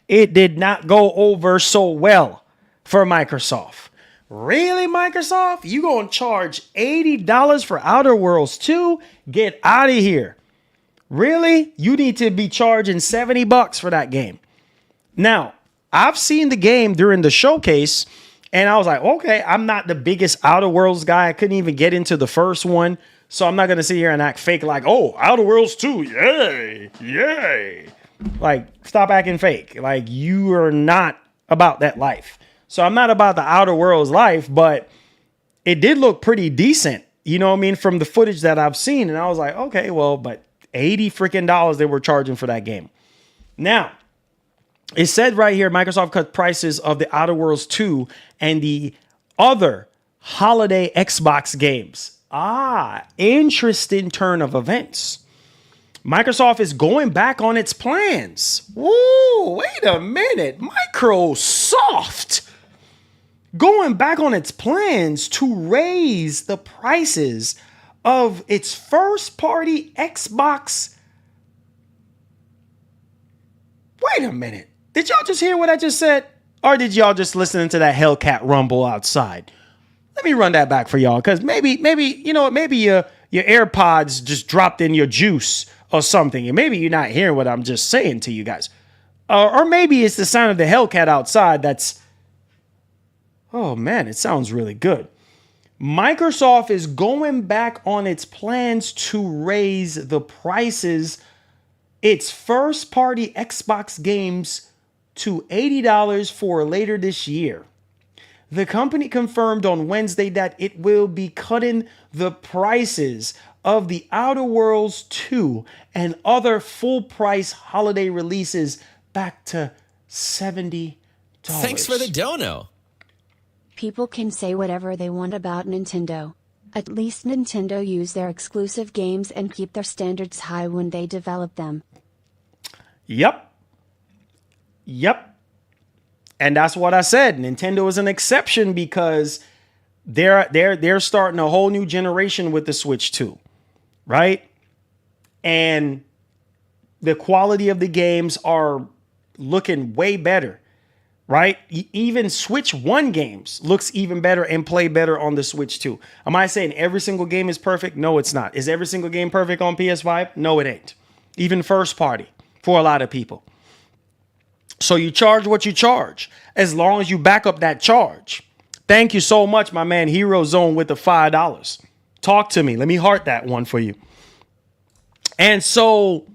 S3: It did not go over so well for Microsoft. Really, Microsoft? You going to charge $80 for Outer Worlds 2? Get out of here. Really? You need to be charging $70 for that game. Now, I've seen the game during the showcase, and I was like, okay, I'm not the biggest Outer Worlds guy. I couldn't even get into the first one, so I'm not going to sit here and act fake like, oh, Outer Worlds 2, yay, yay. Like, stop acting fake. Like, you are not about that life. So I'm not about the Outer Worlds life, but it did look pretty decent. You know what I mean? From the footage that I've seen. And I was like, okay, well, but $80 freaking they were charging for that game. Now, it said right here, Microsoft cut prices of the Outer Worlds 2 and the other holiday Xbox games. Interesting turn of events. Microsoft is going back on its plans. Whoa, wait a minute. Microsoft going back on its plans to raise the prices of its first party Xbox. Wait a minute. Did y'all just hear what I just said? Or did y'all just listen to that Hellcat rumble outside? Let me run that back for y'all, because maybe, you know what, maybe your AirPods just dropped in your juice or something, and maybe you're not hearing what I'm just saying to you guys. Or maybe it's the sound of the Hellcat outside that's... Oh man, it sounds really good. Microsoft is going back on its plans to raise the prices its first party Xbox games to $80 for later this year. The company confirmed on Wednesday that it will be cutting the prices of the Outer Worlds 2 and other full price holiday releases back to $70.
S5: Thanks for the dono.
S6: People can say whatever they want about Nintendo. At least Nintendo use their exclusive games and keep their standards high when they develop them.
S3: Yep. And that's what I said. Nintendo is an exception because they're starting a whole new generation with the Switch 2, right? And the quality of the games are looking way better, right? Even Switch 1 games looks even better and play better on the Switch 2. Am I saying every single game is perfect? No, it's not. Is every single game perfect on PS5? No, it ain't. Even first party for a lot of people. So you charge what you charge, as long as you back up that charge. Thank you so much, my man Hero Zone with the $5. Talk to me. Let me heart that one for you. And so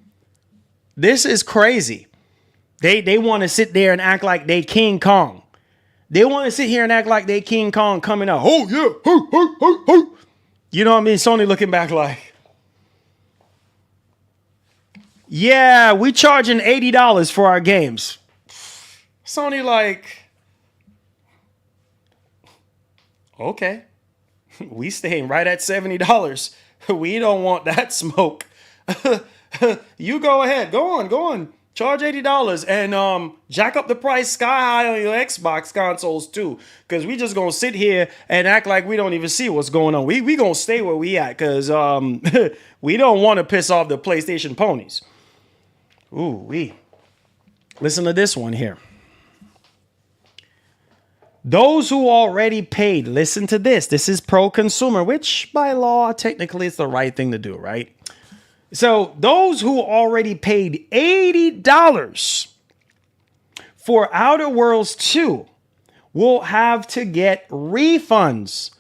S3: this is crazy. They want to sit there and act like they King Kong. They want to sit here and act like they King Kong coming out. Oh, yeah. You know what I mean? Sony looking back like, yeah, we charging $80 for our games. Sony like, okay, we staying right at $70. We don't want that smoke. You go ahead. Go on. Charge $80 and jack up the price sky high on your Xbox consoles too. Because we just going to sit here and act like we don't even see what's going on. We going to stay where we at because we don't want to piss off the PlayStation ponies. Listen to this one here. Those who already paid, listen to this. This is pro-consumer, which by law, technically it's the right thing to do, right? So those who already paid $80 for Outer Worlds 2 will have to get refunds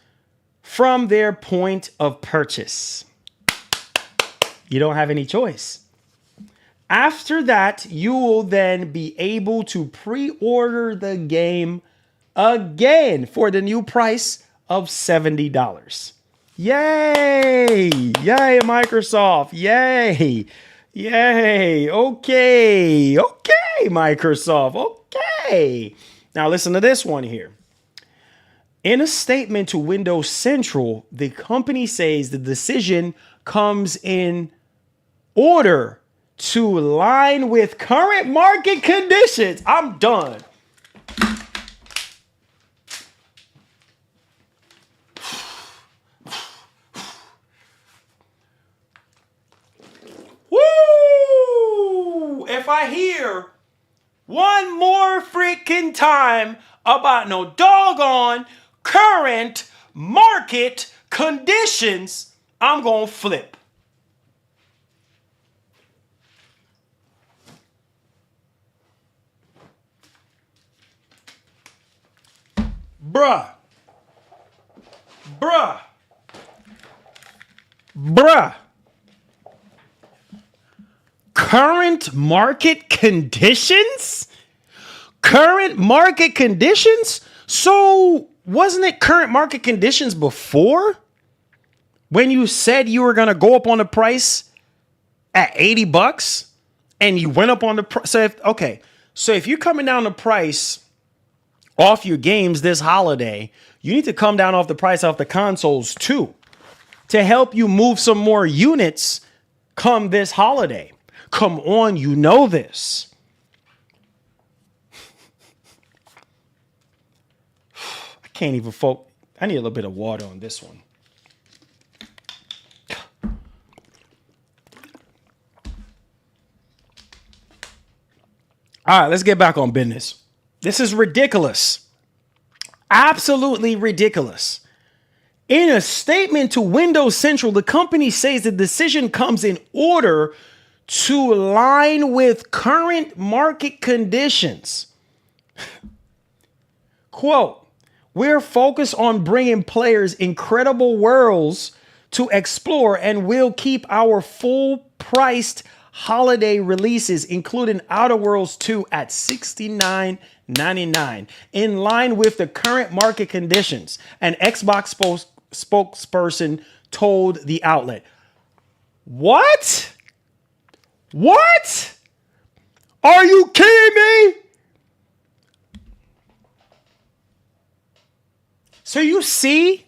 S3: from their point of purchase. You don't have any choice. After that, you will then be able to pre-order the game again for the new price of $70. Yay! Yay, Microsoft! Yay! Okay, Microsoft. Okay. Now listen to this one here. In a statement to Windows Central, the company says the decision comes in order to align with current market conditions. I'm done. Woo! If I hear one more freaking time about no doggone current market conditions, I'm gonna flip. Bruh. Current market conditions? Current market conditions? So wasn't it current market conditions before when you said you were going to go up on the price at $80 and you went up on the price? So if you're coming down the price off your games this holiday, you need to come down off the price off the consoles too to help you move some more units come this holiday. Come on, you know this. I can't even focus. I need a little bit of water on this one. All right, let's get back on business. This is ridiculous. Absolutely ridiculous. In a statement to Windows Central, the company says the decision comes in order to align with current market conditions. Quote, we're focused on bringing players incredible worlds to explore and we'll keep our full-priced holiday releases, including Outer Worlds 2 at $69.99, in line with the current market conditions, an Xbox spokesperson told the outlet. What? What? Are you kidding me? So you see,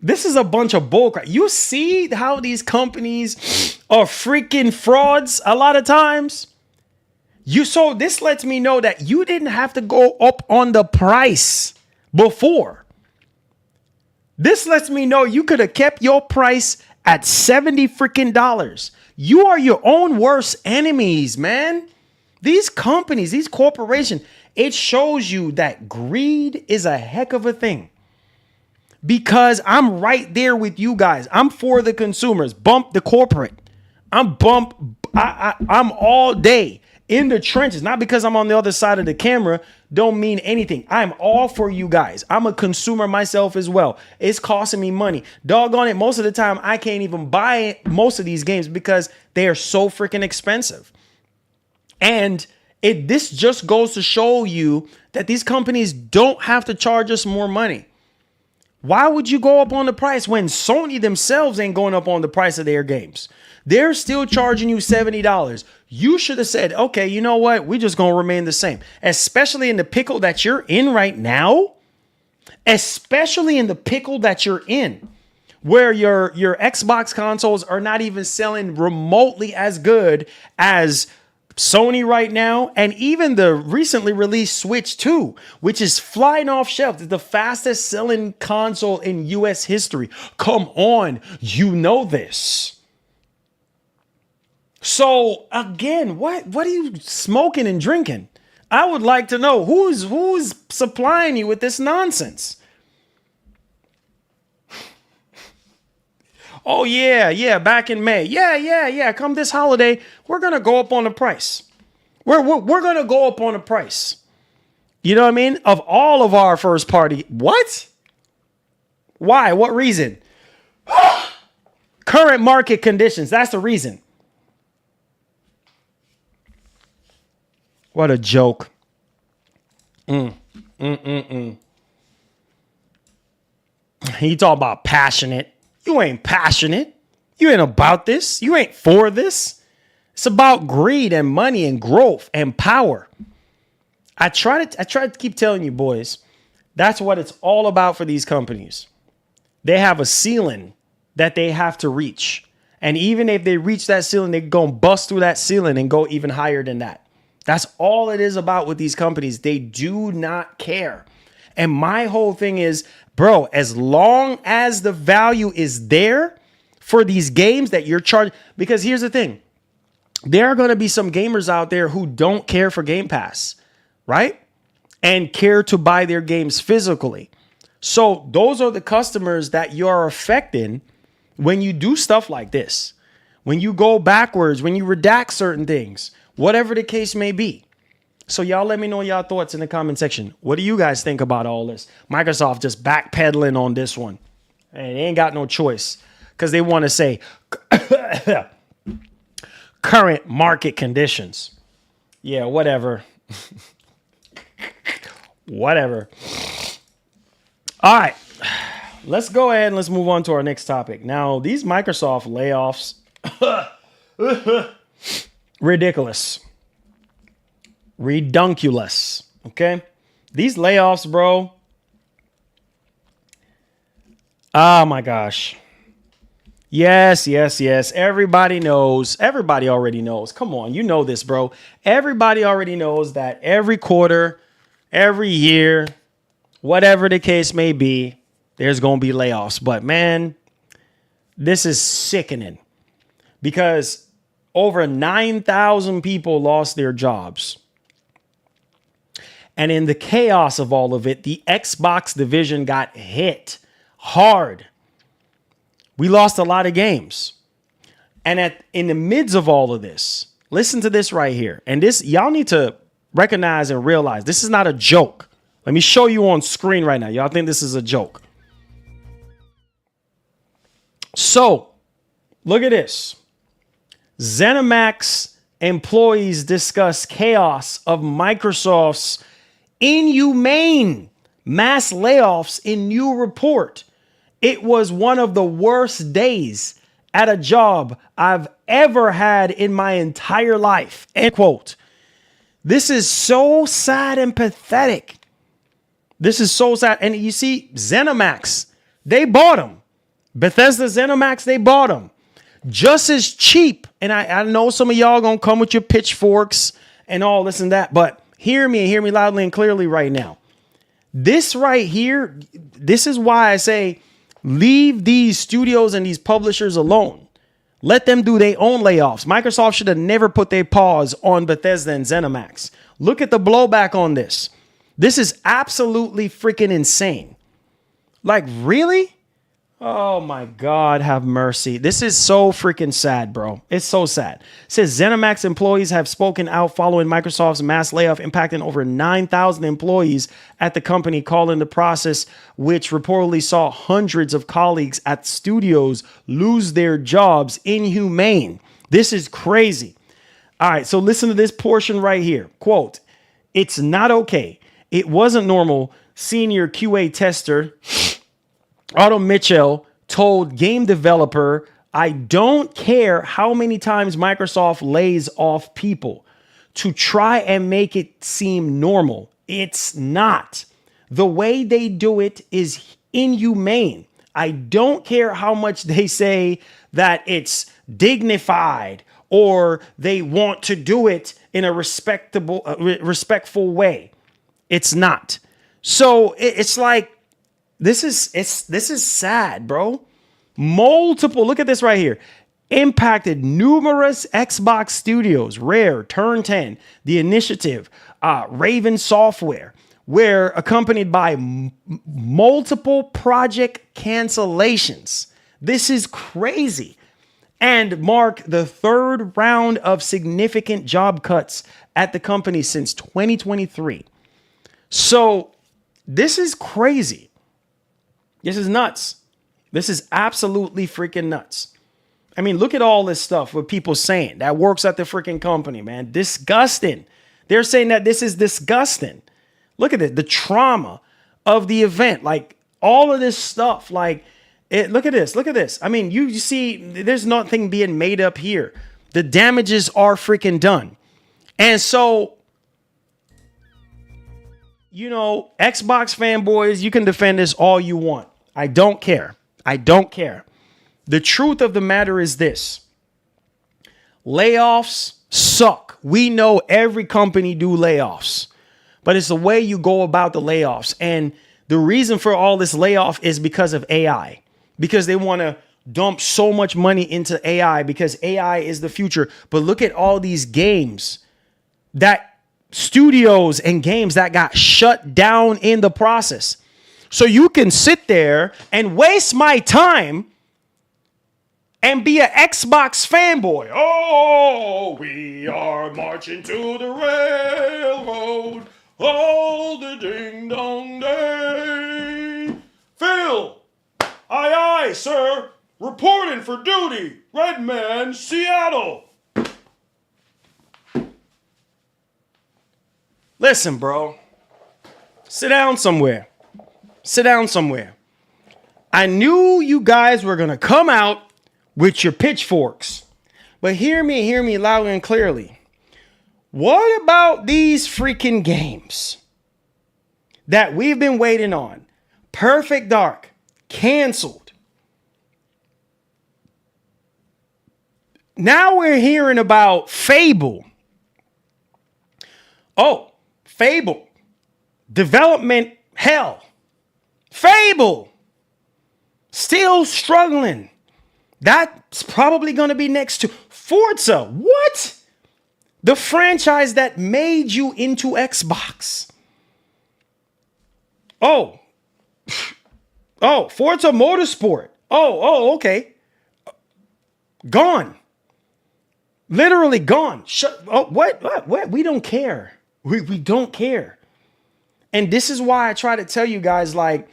S3: this is a bunch of bullcrap. You see how these companies are freaking frauds a lot of times? So this lets me know that you didn't have to go up on the price before. This lets me know you could have kept your price at $70 freaking dollars. You are your own worst enemies, man. These companies, these corporations, it shows you that greed is a heck of a thing. Because I'm right there with you guys. I'm for the consumers. Bump the corporate. I'm all day in the trenches. Not because I'm on the other side of the camera don't mean anything. I'm all for you guys. I'm a consumer myself as well. It's costing me money. Doggone it, most of the time I can't even buy most of these games because they are so freaking expensive. And this just goes to show you that these companies don't have to charge us more money. Why would you go up on the price when Sony themselves ain't going up on the price of their games? They're still charging you $70. You should have said, okay, you know what? We're just going to remain the same, especially in the pickle that you're in right now, especially in the pickle that you're in, where your Xbox consoles are not even selling remotely as good as Sony right now, and even the recently released Switch 2, which is flying off shelves. It's the fastest selling console in US history. Come on, you know this. So again, what are you smoking and drinking? I would like to know who's supplying you with this nonsense. Oh, yeah, back in May. Yeah. Come this holiday, we're going to go up on the price. We're going to go up on the price. You know what I mean? Of all of our first party. What? Why? What reason? Current market conditions. That's the reason. What a joke. He talk about passionate. You ain't passionate. You ain't about this. You ain't for this. It's about greed and money and growth and power. I try to keep telling you, boys, that's what it's all about for these companies. They have a ceiling that they have to reach. And even if they reach that ceiling, they're going to bust through that ceiling and go even higher than that. That's all it is about with these companies. They do not care. And my whole thing is, bro, as long as the value is there for these games that you're charging, because here's the thing. There are going to be some gamers out there who don't care for Game Pass, right? And care to buy their games physically. So those are the customers that you are affecting when you do stuff like this. When you go backwards, when you redact certain things, whatever the case may be. So y'all let me know y'all thoughts in the comment section. What do you guys think about all this? Microsoft just backpedaling on this one. And they ain't got no choice because they want to say current market conditions. Yeah, whatever. Whatever. All right. Let's go ahead and let's move on to our next topic. Now, these Microsoft layoffs, ridiculous. Redunculous. Okay? These layoffs, bro. Oh my gosh. Yes. Everybody knows. Everybody already knows. Come on, you know this, bro. Everybody already knows that every quarter, every year, whatever the case may be, there's going to be layoffs. But man, this is sickening because over 9,000 people lost their jobs. And in the chaos of all of it, the Xbox division got hit hard. We lost a lot of games. And in the midst of all of this, listen to this right here. And this, y'all need to recognize and realize this is not a joke. Let me show you on screen right now. Y'all think this is a joke. So, look at this. ZeniMax employees discuss chaos of Microsoft's inhumane mass layoffs in new report. It was one of the worst days at a job I've ever had in my entire life. End quote. This is so sad and pathetic. This is so sad. And you see, ZeniMax, they bought them. Bethesda ZeniMax, they bought them. Just as cheap. And I know some of y'all going to come with your pitchforks and all this and that. But hear me loudly and clearly right now. This right here, this is why I say, leave these studios and these publishers alone. Let them do their own layoffs. Microsoft should have never put their paws on Bethesda and ZeniMax. Look at the blowback on this. This is absolutely freaking insane. Like, really? Oh my God, have mercy. This is so freaking sad, bro. It's so sad. It says ZeniMax employees have spoken out following Microsoft's mass layoff impacting over 9,000 employees at the company, calling the process, which reportedly saw hundreds of colleagues at studios lose their jobs, inhumane. This is crazy. All right, so listen to this portion right here. Quote, "It's not okay. It wasn't normal." Senior QA tester Otto Mitchell told game developer, "I don't care how many times Microsoft lays off people to try and make it seem normal. It's not. The way they do it is inhumane. I don't care how much they say that it's dignified or they want to do it in a respectful way. It's not." So it's like, this is sad, bro. Multiple, look at this right here. Impacted numerous Xbox studios, Rare, Turn 10, The Initiative, Raven Software, were accompanied by multiple project cancellations. This is crazy. And mark the third round of significant job cuts at the company since 2023. So this is crazy. This is nuts. This is absolutely freaking nuts. I mean, look at all this stuff with people saying that works at the freaking company, man. Disgusting. They're saying that this is disgusting. Look at it. The trauma of the event, like all of this stuff, like look at this. Look at this. I mean, you see, there's nothing being made up here. The damages are freaking done. And so, you know, Xbox fanboys, you can defend this all you want. I don't care. I don't care. The truth of the matter is this. Layoffs suck. We know every company do layoffs, but it's the way you go about the layoffs. And the reason for all this layoff is because of AI, because they want to dump so much money into AI because AI is the future. But look at all these games that studios and games that got shut down in the process. So you can sit there and waste my time and be an Xbox fanboy. Oh, we are marching to the railroad. Oh, the ding dong day. Phil, aye, aye, sir. Reporting for duty. Redman, Seattle. Listen, bro. Sit down somewhere. Sit down somewhere. I knew you guys were going to come out with your pitchforks. But hear me loud and clearly. What about these freaking games that we've been waiting on? Perfect Dark, canceled. Now we're hearing about Fable. Oh, Fable. Development hell. Fable. Still struggling. That's probably going to be next to Forza. What? The franchise that made you into Xbox. Oh, Forza Motorsport. Okay. Gone. Literally gone. What? We don't care. We don't care. And this is why I try to tell you guys, like,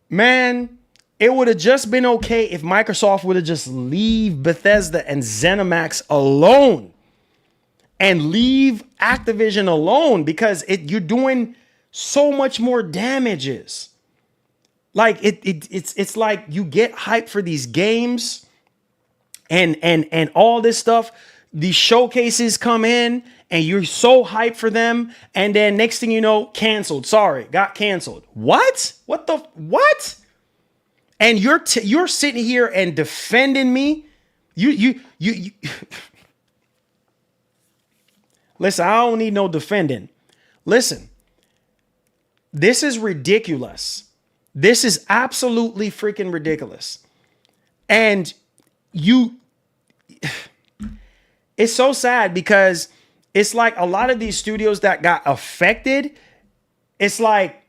S3: man, it would have just been okay if Microsoft would have just leave Bethesda and ZeniMax alone and leave Activision alone, because you're doing so much more damages. Like it's like you get hyped for these games and all this stuff. These showcases come in and you're so hyped for them, and then next thing you know, canceled. Sorry, got canceled. What? What? And you're sitting here and defending me. You Listen, I don't need no defending. Listen, this is ridiculous. This is absolutely freaking ridiculous. And it's so sad, because it's like a lot of these studios that got affected. It's like,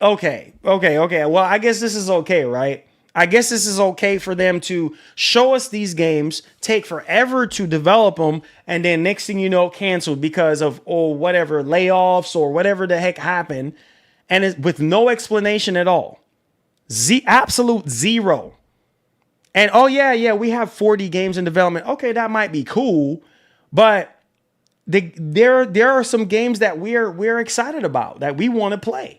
S3: okay. Well, I guess this is okay, right? I guess this is okay for them to show us these games, take forever to develop them, and then next thing you know, canceled because of, whatever, layoffs or whatever the heck happened, and it's with no explanation at all. Absolute zero. And yeah, we have 40 games in development. Okay, that might be cool, but there are some games that we're excited about, that we want to play.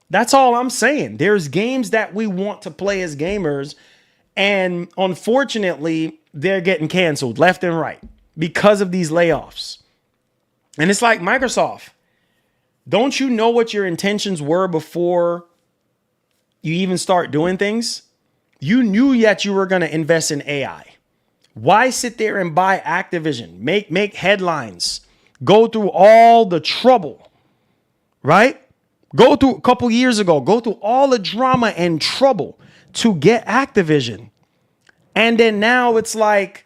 S3: That's all I'm saying. There's games that we want to play as gamers, and unfortunately, they're getting canceled left and right because of these layoffs. And it's like, Microsoft, don't you know what your intentions were before you even start doing things? You knew that you were going to invest in AI. Why sit there and buy Activision? Make headlines. Go through all the trouble, right? Go through a couple years ago, go through all the drama and trouble to get Activision. And then now it's like,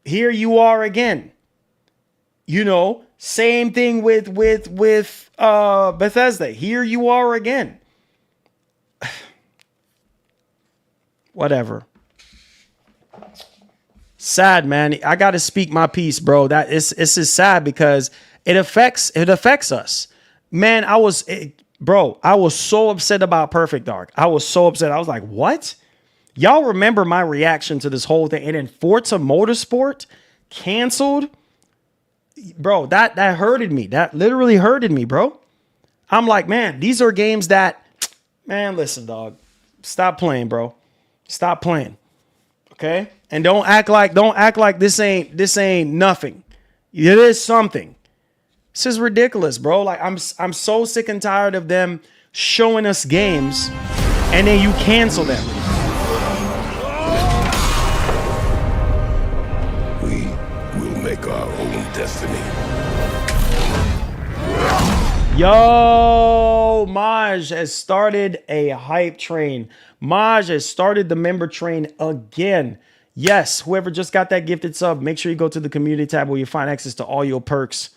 S3: here you are again. You know, same thing with Bethesda. Here you are again. Whatever. Sad, man. I got to speak my piece, bro. It's just sad because it affects us. Man, I was so upset about Perfect Dark. I was so upset. I was like, what? Y'all remember my reaction to this whole thing? And then Forza Motorsport canceled. Bro, that hurted me. That literally hurted me, bro. I'm like, man, these are games that, man, listen, dog. Stop playing, bro. Stop playing. Okay? And don't act like this ain't nothing. It is something. This is ridiculous, bro. Like, I'm so sick and tired of them showing us games and then you cancel them.
S7: We will make our own destiny.
S3: Yo, Maj has started a hype train. Maj has started the member train again. Yes, whoever just got that gifted sub, make sure you go to the community tab where you find access to all your perks.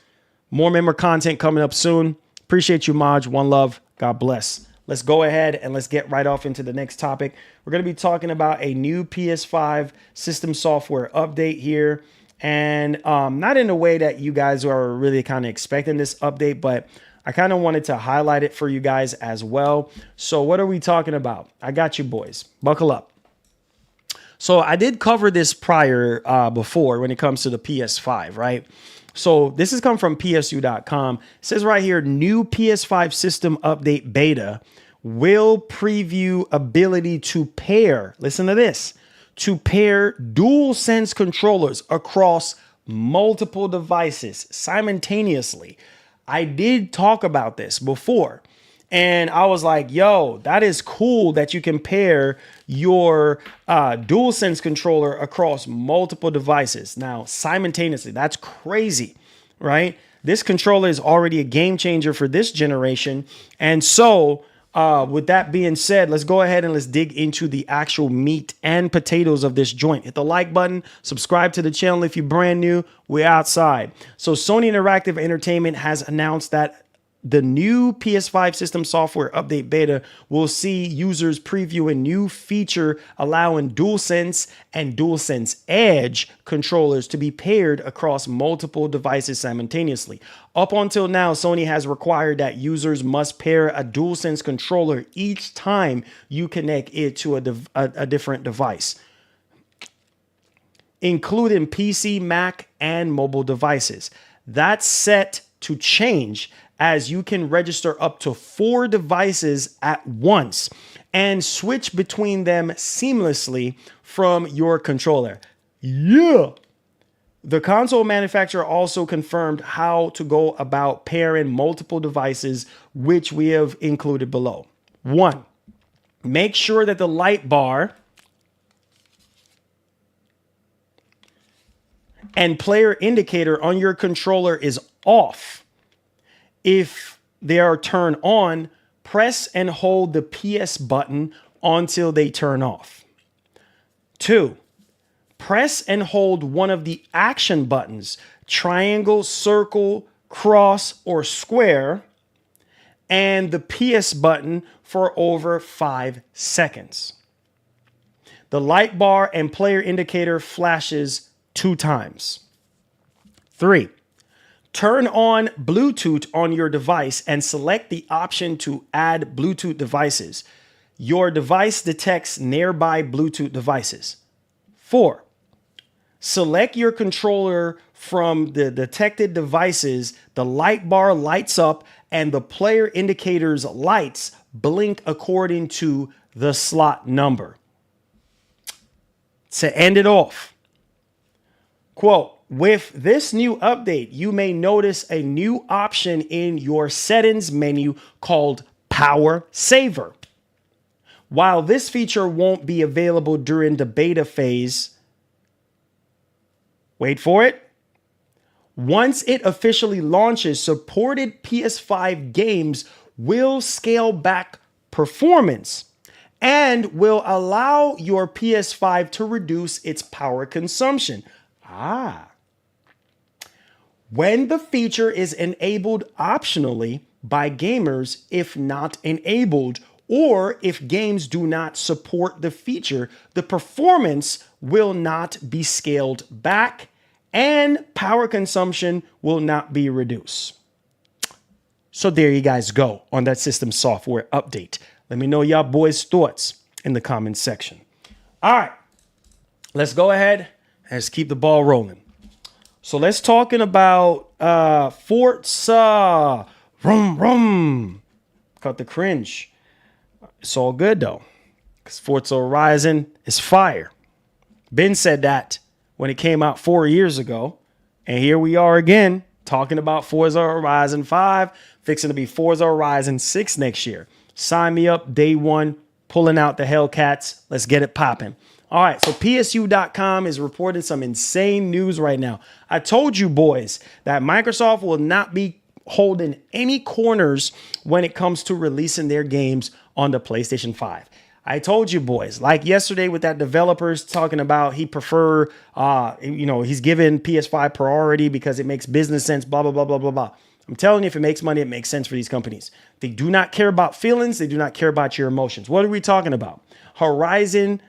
S3: More member content coming up soon. Appreciate you, Maj. One love. God bless. Let's go ahead and let's get right off into the next topic. We're going to be talking about a new PS5 system software update here. And not in a way that you guys are really kind of expecting this update, but I kind of wanted to highlight it for you guys as well. So what are we talking about? I got you, boys. Buckle up. So I did cover this prior before when it comes to the PS5, right? So this has come from PSU.com. It says right here, new PS5 system update beta will preview ability to pair, listen to this, to pair DualSense controllers across multiple devices simultaneously. I did talk about this before, and I was like, yo, that is cool that you can pair your DualSense controller across multiple devices. Now, simultaneously, that's crazy, right? This controller is already a game changer for this generation. And so with that being said, let's go ahead and let's dig into the actual meat and potatoes of this joint. Hit the like button, subscribe to the channel if you're brand new. We're outside. So Sony Interactive Entertainment has announced that the new PS5 system software update beta will see users preview a new feature allowing DualSense and DualSense Edge controllers to be paired across multiple devices simultaneously. Up until now, Sony has required that users must pair a DualSense controller each time you connect it to a different device, including PC, Mac, and mobile devices. That's set to change as you can register up to 4 devices at once and switch between them seamlessly from your controller. Yeah. The console manufacturer also confirmed how to go about pairing multiple devices, which we have included below. 1, make sure that the light bar and player indicator on your controller is off. If they are turned on, press and hold the PS button until they turn off. 2, press and hold one of the action buttons, triangle, circle, cross, or square, and the PS button for over 5 seconds. The light bar and player indicator flashes 2 times. 3, turn on Bluetooth on your device and select the option to add Bluetooth devices. Your device detects nearby Bluetooth devices. 4, select your controller from the detected devices. The light bar lights up and the player indicator's lights blink according to the slot number. To end it off, quote, with this new update, you may notice a new option in your settings menu called Power Saver. While this feature won't be available during the beta phase, wait for it, once it officially launches, supported PS5 games will scale back performance and will allow your PS5 to reduce its power consumption. When the feature is enabled optionally by gamers, if not enabled, or if games do not support the feature, the performance will not be scaled back and power consumption will not be reduced. So there you guys go on that system software update. Let me know y'all boys' thoughts in the comments section. All right, let's go ahead and let's keep the ball rolling. So let's talking about Forza. Rum. Cut the cringe. It's all good though, because Forza Horizon is fire. Ben said that when it came out 4 years ago, and here we are again talking about Forza Horizon 5, fixing to be Forza Horizon 6 next year. Sign me up day one, pulling out the Hellcats. Let's get it popping. All right, so PSU.com is reporting some insane news right now. I told you boys that Microsoft will not be holding any corners when it comes to releasing their games on the PlayStation 5. I told you boys, like yesterday with that developers talking about he prefer, he's giving PS5 priority because it makes business sense, blah, blah, blah, blah, blah, blah. I'm telling you, if it makes money, it makes sense for these companies. They do not care about feelings. They do not care about your emotions. What are we talking about? Horizon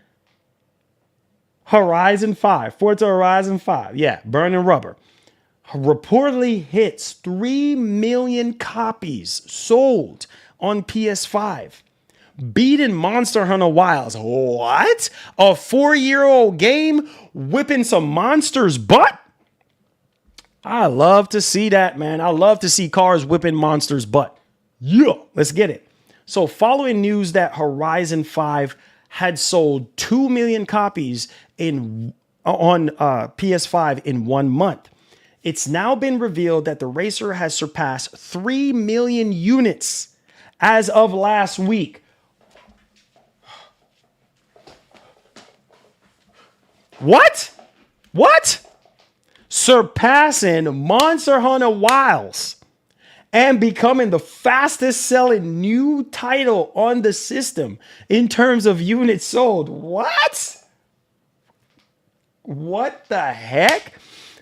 S3: 5, Forza Horizon 5. Yeah, burning rubber. Reportedly hits 3 million copies sold on PS5. Beating Monster Hunter Wilds. What? A 4-year-old game whipping some monsters' butt? I love to see that, man. I love to see cars whipping monsters' butt. Yeah, let's get it. So following news that Horizon 5 had sold 2 million copies on PS5 in 1 month, it's now been revealed that the racer has surpassed 3 million units as of last week. What? Surpassing Monster Hunter Wilds and becoming the fastest selling new title on the system in terms of units sold. What? What the heck?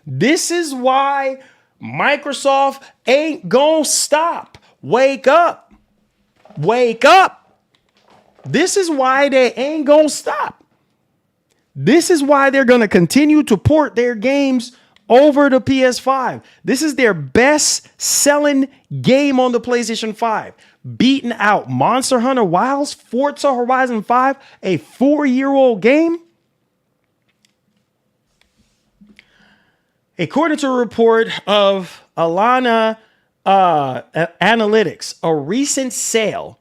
S3: This is why Microsoft ain't gonna stop. Wake up. Wake up. This is why they ain't gonna stop. This is why they're gonna continue to port their games over to PS5. This is their best selling game on the PlayStation 5. Beating out Monster Hunter Wilds, Forza Horizon 5, a 4-year-old game. According to a report of Alana Analytics, a recent sale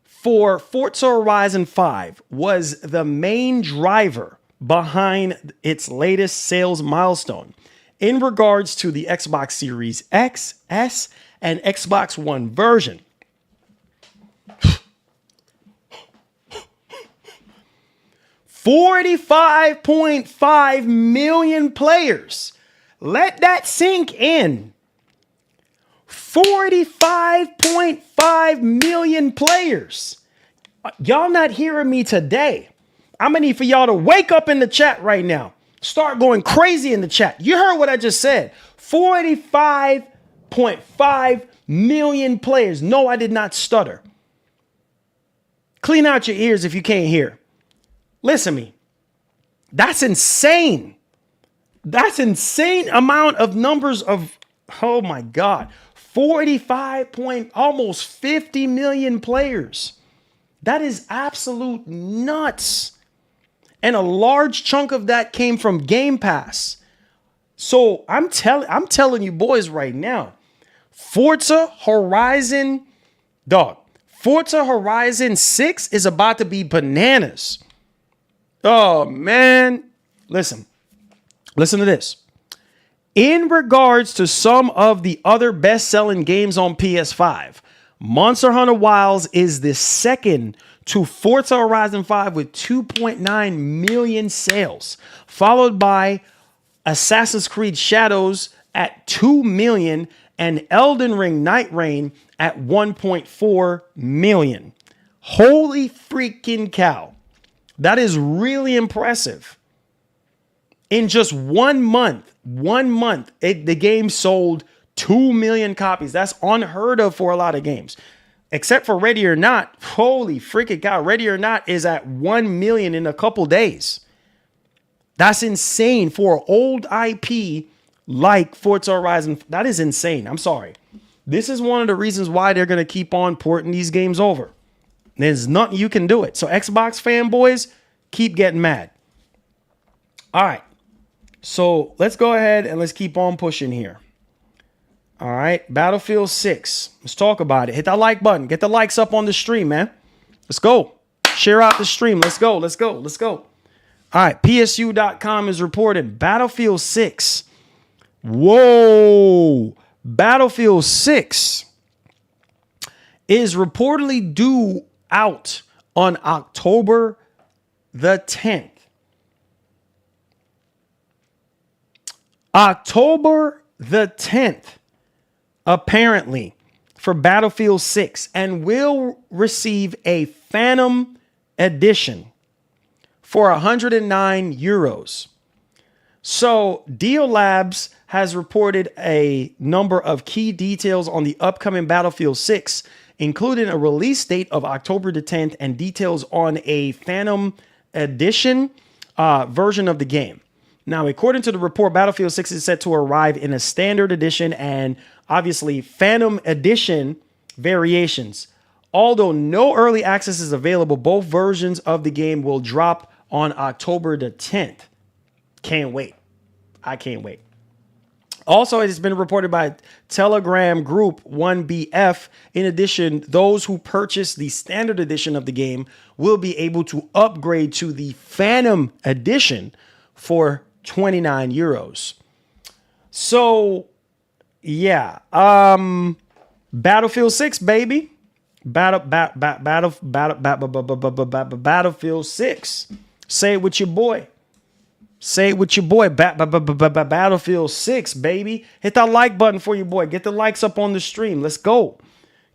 S3: for Forza Horizon 5 was the main driver behind its latest sales milestone in regards to the Xbox Series X, S, and Xbox One version. $45.5 million players. Let that sink in. 45.5 million players. Y'all not hearing me today. I'm gonna need for y'all to wake up in the chat right now. Start going crazy in the chat. You heard what I just said. 45.5 million players. No, I did not stutter. Clean out your ears if you can't hear. Listen to me. That's insane. That's insane amount of numbers of, oh my God, almost 50 million players. That is absolute nuts. And a large chunk of that came from Game Pass. So I'm telling you boys right now, Forza Horizon 6 is about to be bananas. Oh man, listen to this. In regards to some of the other best-selling games on PS5, Monster Hunter Wilds is the second to Forza Horizon 5 with 2.9 million sales, followed by Assassin's Creed Shadows at 2 million and Elden Ring Night Reign at 1.4 million. Holy freaking cow. That is really impressive. In just 1 month, the game sold 2 million copies. That's unheard of for a lot of games. Except for Ready or Not. Holy freaking cow. Ready or Not is at 1 million in a couple days. That's insane for an old IP like Forza Horizon. That is insane. I'm sorry. This is one of the reasons why they're going to keep on porting these games over. There's nothing you can do it. So Xbox fanboys, keep getting mad. All right. So let's go ahead and let's keep on pushing here. All right. Battlefield 6. Let's talk about it. Hit that like button. Get the likes up on the stream, man. Let's go. Share out the stream. Let's go. Let's go. Let's go. All right. PSU.com is reporting Battlefield 6. Whoa. Battlefield 6 is reportedly due out on October the 10th. October the 10th, apparently, for Battlefield 6, and will receive a Phantom Edition for 109 euros. So, Deal Labs has reported a number of key details on the upcoming Battlefield 6, including a release date of October the 10th and details on a Phantom Edition version of the game. Now, according to the report, Battlefield 6 is set to arrive in a standard edition and obviously Phantom Edition variations. Although no early access is available, both versions of the game will drop on October the 10th. Can't wait. I can't wait. Also, it has been reported by Telegram Group 1BF. In addition, those who purchase the standard edition of the game will be able to upgrade to the Phantom edition for 29 euros. So, yeah. Battlefield 6, baby. Battlefield 6. Say it with your boy. Say it with your boy. Battlefield 6, baby. Hit that like button for your boy. Get the likes up on the stream. Let's go.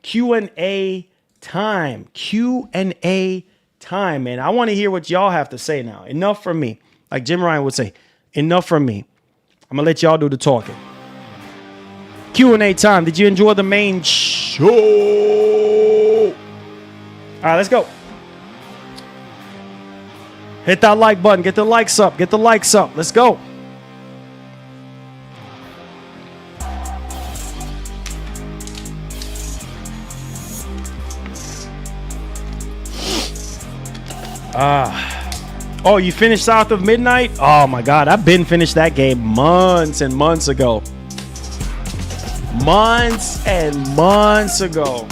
S3: Q&A time. Q&A time, man. I want to hear what y'all have to say now. Enough from me. Like Jim Ryan would say, enough from me. I'm going to let y'all do the talking. Q&A time. Did you enjoy the main show? All right, let's go. Hit that like button. Get the likes up. Get the likes up. Let's go. Oh, you finished South of Midnight? Oh my God, I've been finished that game months and months ago. Months and months ago.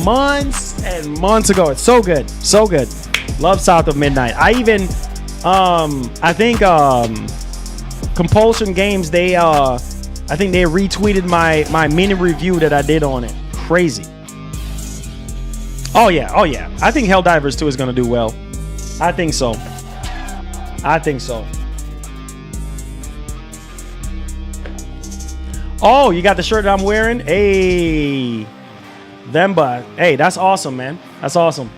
S3: Months and months ago. It's so good. So good. Love South of Midnight. I even, I think, Compulsion Games, I think they retweeted my mini review that I did on it. Crazy. Oh yeah. Oh yeah. I think Helldivers 2 is going to do well. I think so. I think so. Oh, you got the shirt that I'm wearing? Hey. Hey, that's awesome, man. That's awesome.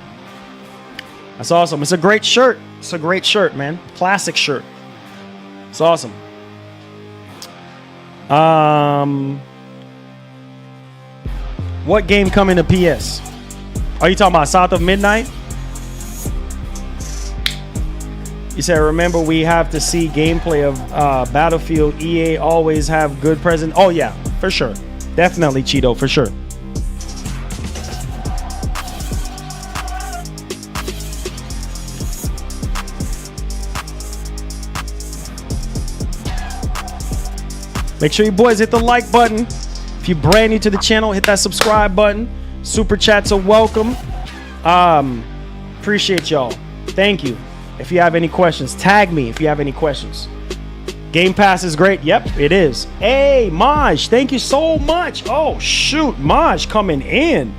S3: That's awesome. It's a great shirt. It's a great shirt, man. Classic shirt. It's awesome. What game coming to PS? Are you talking about South of Midnight? You said, remember, we have to see gameplay of Battlefield. EA always have good present. Oh, yeah, for sure. Definitely, Cheeto, for sure. Make sure you boys hit the like button. If you're brand new to the channel, hit that subscribe button. Super chats are welcome. Appreciate y'all. Thank you. If you have any questions, tag me if you have any questions. Game Pass is great. Yep, it is. Hey, Maj, thank you so much. Oh, shoot. Maj coming in.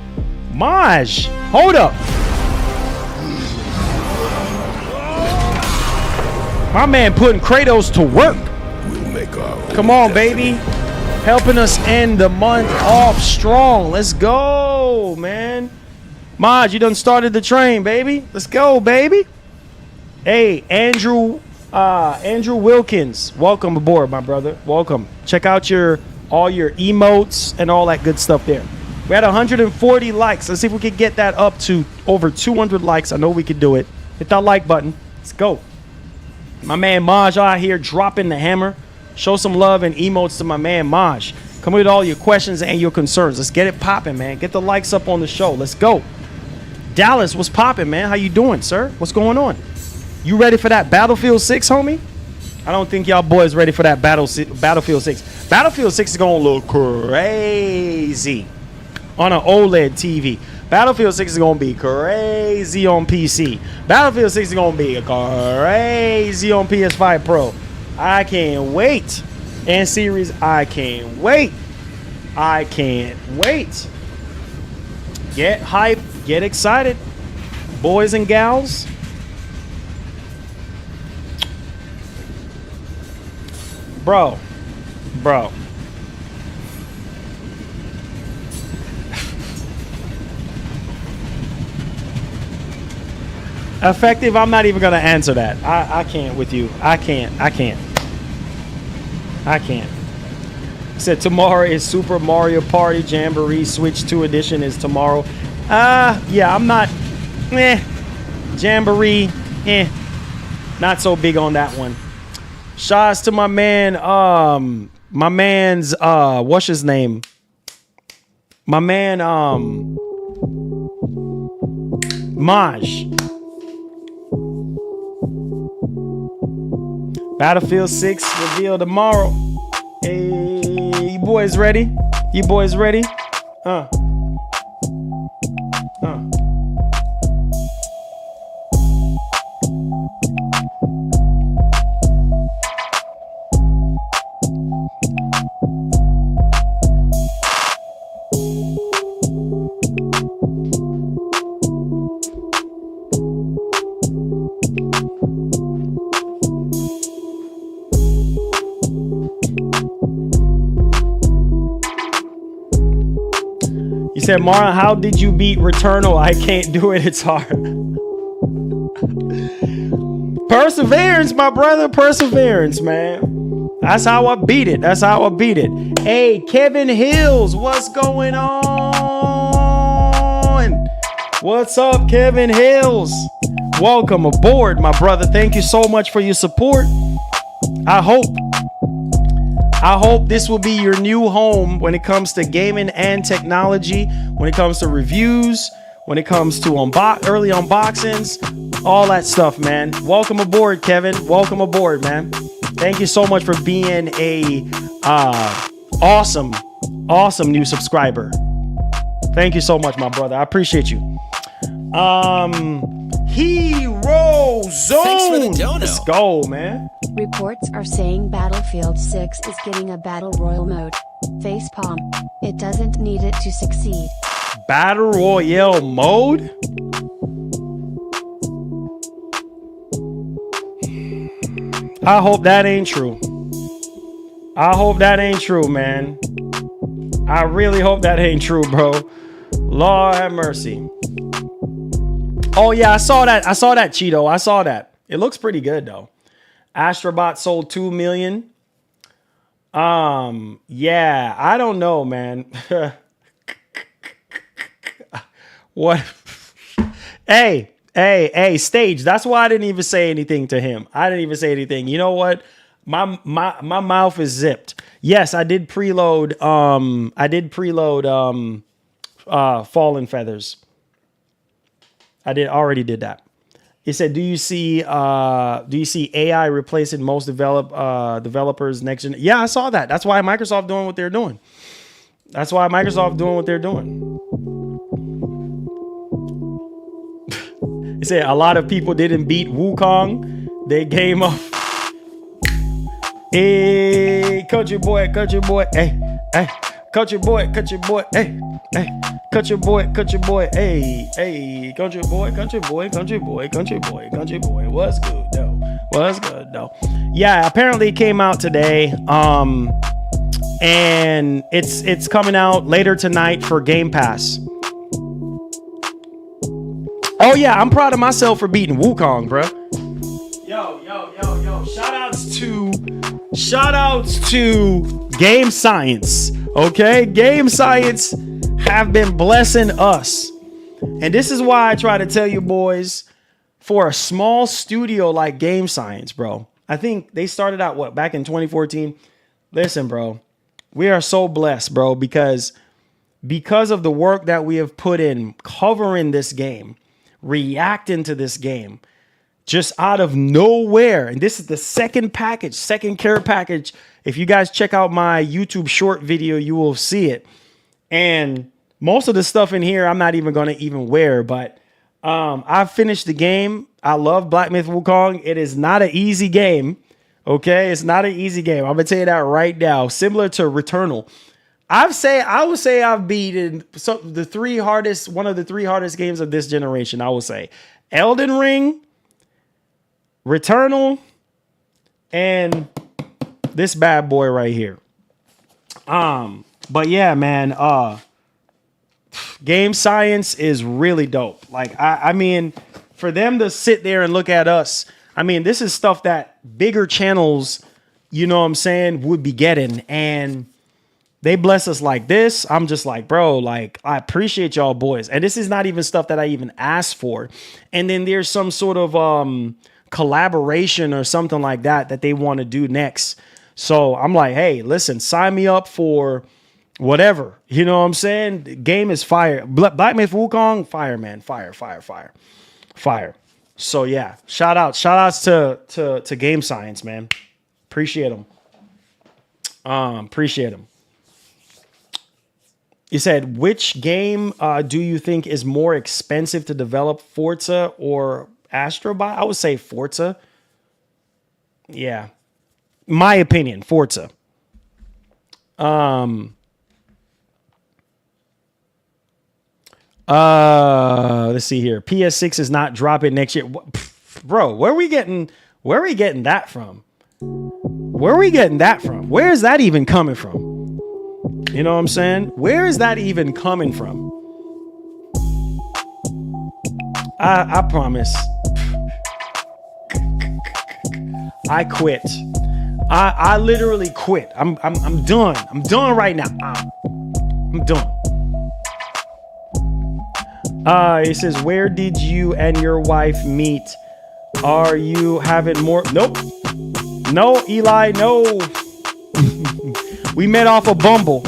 S3: Maj, hold up. My man putting Kratos to work. Come on, baby. Helping us end the month off strong. Let's go, man. Maj, you done started the train, baby. Let's go, baby. Hey, Andrew Wilkins. Welcome aboard, my brother. Welcome. Check out all your emotes and all that good stuff there. We had 140 likes. Let's see if we can get that up to over 200 likes. I know we can do it. Hit that like button. Let's go. My man Maj out here dropping the hammer. Show some love and emotes to my man Maj. Come with all your questions and your concerns. Let's get it popping, man. Get the likes up on the show. Let's go. Dallas, what's popping, man? How you doing, sir? What's going on? You ready for that Battlefield 6, homie? I don't think y'all boys ready for that Battlefield 6. Battlefield 6 is going to look crazy on an OLED TV. Battlefield 6 is going to be crazy on PC. Battlefield 6 is going to be crazy on PS5 Pro. I can't wait. And series, I can't wait. I can't wait. Get hype. Get excited. Boys and gals. Bro. Effective, I'm not even going to answer that. I can't with you. I can't. Said tomorrow is Super Mario Party Jamboree Switch 2 edition is tomorrow. Yeah, I'm not. Jamboree. Not so big on that one. Shots to my man. My man's. What's his name? My man. Maj. Battlefield 6 revealed tomorrow. Hey, you boys ready? You boys ready? You said, Mara, how did you beat Returnal? I can't do it. It's hard. Perseverance, my brother. Perseverance, man. That's how I beat it. That's how I beat it. Hey, Kevin Hills, what's going on? What's up, Kevin Hills? Welcome aboard, my brother. Thank you so much for your support. I hope this will be your new home when it comes to gaming and technology, when it comes to reviews, when it comes to early unboxings, all that stuff, man. Welcome aboard, Kevin. Welcome aboard, man. Thank you so much for being a awesome new subscriber. Thank you so much, my brother. I appreciate you. Hero Zone.
S5: Thanks for the dono.
S3: Let's go, man.
S6: Reports are saying Battlefield 6 is getting a Battle Royale mode. Facepalm. It doesn't need it to succeed.
S3: Battle Royale mode? I hope that ain't true. I hope that ain't true, man. I really hope that ain't true, bro. Lord have mercy. Oh yeah, I saw that Cheeto. I saw that. It looks pretty good though. Astrobot sold 2 million. Yeah, I don't know, man. What? Hey, Stage. That's why I didn't even say anything to him. I didn't even say anything. You know what? My mouth is zipped. Yes, I did preload. Fallen Feathers. I already did that. It said, do you see AI replacing most developers next gen? Yeah, I saw that. That's why Microsoft doing what they're doing. That's why Microsoft doing what they're doing. It said a lot of people didn't beat Wukong. They game up. Hey, country boy, hey, country boy, hey, country boy, hey, country boy, hey, country boy, what's good though? Yeah, apparently it came out today, and it's coming out later tonight for Game Pass. Oh yeah, I'm proud of myself for beating Wukong, bro. Yo. Shout outs to Game Science. Okay, Game Science have been blessing us. And this is why I try to tell you boys, for a small studio like Game Science, bro. I think they started out back in 2014. Listen, bro, we are so blessed, bro, because of the work that we have put in covering this game, reacting to this game, just out of nowhere. And this is the second care package. If you guys check out my YouTube short video, you will see it. And most of the stuff in here, I'm not even going to even wear, but I've finished the game. I love Black Myth Wukong. It is not an easy game. Okay. It's not an easy game. I'm going to tell you that right now. Similar to Returnal. I would say I've beaten one of the three hardest games of this generation. I would say Elden Ring, Returnal, and this bad boy right here. But yeah, man, Game Science is really dope. Like, I mean, for them to sit there and look at us, I mean, this is stuff that bigger channels, you know what I'm saying, would be getting. And they bless us like this. I'm just like, bro, like, I appreciate y'all boys. And this is not even stuff that I even asked for. And then there's some sort of collaboration or something like that they want to do next. So I'm like, hey, listen, sign me up for whatever. You know what I'm saying? The game is fire. Black Myth Wukong, fire, man. Fire. So yeah, shout outs to Game Science, man. Appreciate them. Appreciate him. You said, which game do you think is more expensive to develop, Forza or Astrobot? I would say Forza. Yeah. My opinion, Forza. Let's see here. PS6 is not dropping next year. Bro, where are we getting that from? Where are we getting that from? Where is that even coming from? You know what I'm saying? Where is that even coming from? I promise. I quit. I literally quit. I'm done. I'm done right now. I'm done. It says, where did you and your wife meet? Are you having more? Nope. No, Eli, no. We met off a Bumble.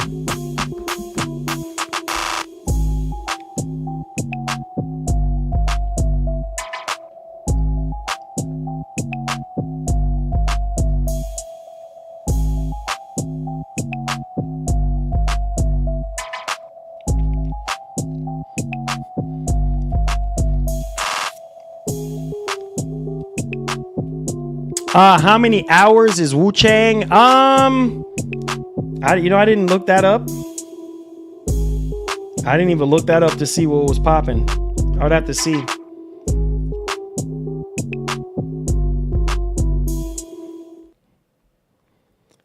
S3: How many hours is Wu Chang? I didn't look that up. I didn't even look that up to see what was popping. I would have to see.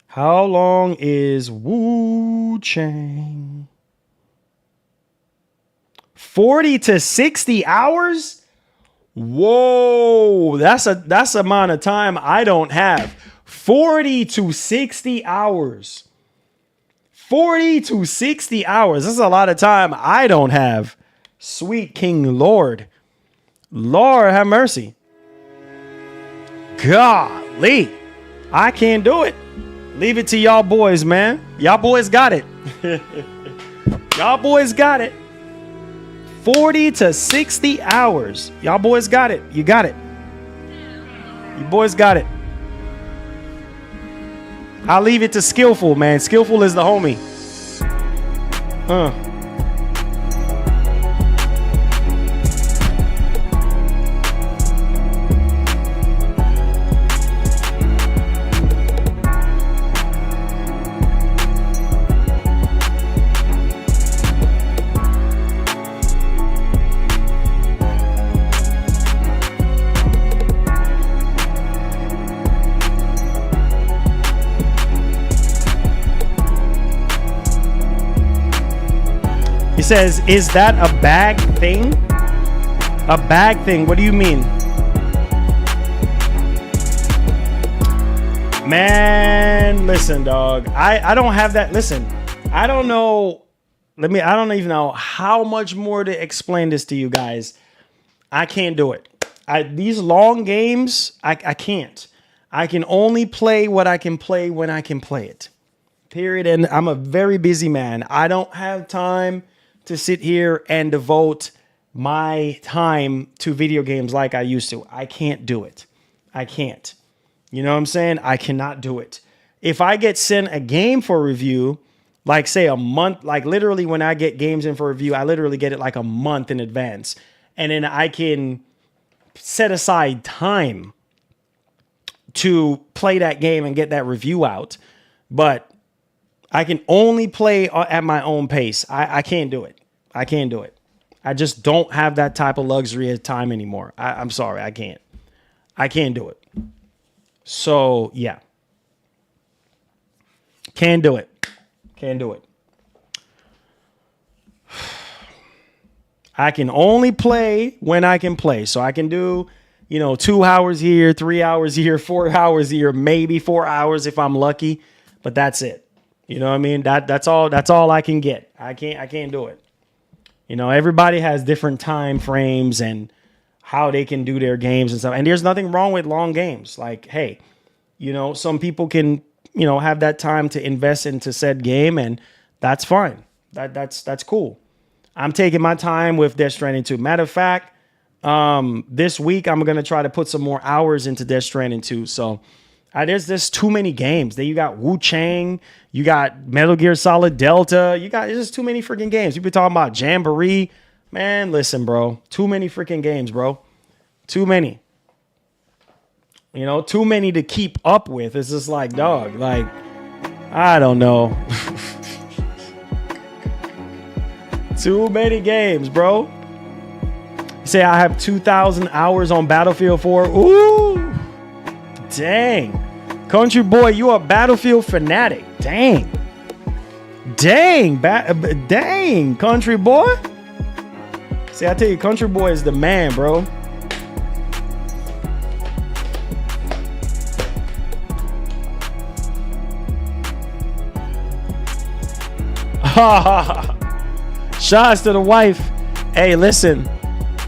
S3: How long is Wu Chang? 40 to 60 hours? Whoa, that's the amount of time I don't have. 40 to 60 hours. 40 to 60 hours. That's a lot of time I don't have. Sweet King Lord. Lord have mercy. Golly. I can't do it. Leave it to y'all boys, man. Y'all boys got it. Y'all boys got it. 40 to 60 hours. Y'all boys got it. You got it. You boys got it. I'll leave it to Skillful, man. Skillful is the homie. He says, is that a bag thing? A bag thing? What do you mean? Man, listen, dog. I don't have that. Listen, I don't know. I don't even know how much more to explain this to you guys. I can't do it. These long games, I can't. I can only play what I can play when I can play it. Period. And I'm a very busy man. I don't have time to sit here and devote my time to video games like I used to. I can't do it. I can't. You know what I'm saying? I cannot do it. If I get sent a game for review, like say a month, like literally when I get games in for review, I literally get it like a month in advance. And then I can set aside time to play that game and get that review out. But I can only play at my own pace. I can't do it. I can't do it. I just don't have that type of luxury of time anymore. I'm sorry. I can't. I can't do it. So, yeah. Can't do it. Can't do it. I can only play when I can play. So I can do, 2 hours here, 3 hours here, 4 hours here, maybe 4 hours if I'm lucky. But that's it. You know what I mean? That's all I can get. I can't do it. Everybody has different time frames and how they can do their games and stuff. And there's nothing wrong with long games. Like, hey, some people can, have that time to invest into said game, and that's fine. That's cool. I'm taking my time with Death Stranding 2. Matter of fact, this week I'm going to try to put some more hours into Death Stranding 2. So There's too many games. Then you got Wu Chang, you got Metal Gear Solid Delta, there's just too many freaking games. You be talking about Jamboree. Man, listen, bro. Too many freaking games, bro. Too many. You know, too many to keep up with. It's just like, dog, like, I don't know. Too many games, bro. You say I have 2,000 hours on Battlefield 4. Ooh. Dang. Country boy, you a Battlefield fanatic. Dang. Dang, country boy. See, I tell you, country boy is the man, bro. Shots to the wife. Hey, listen,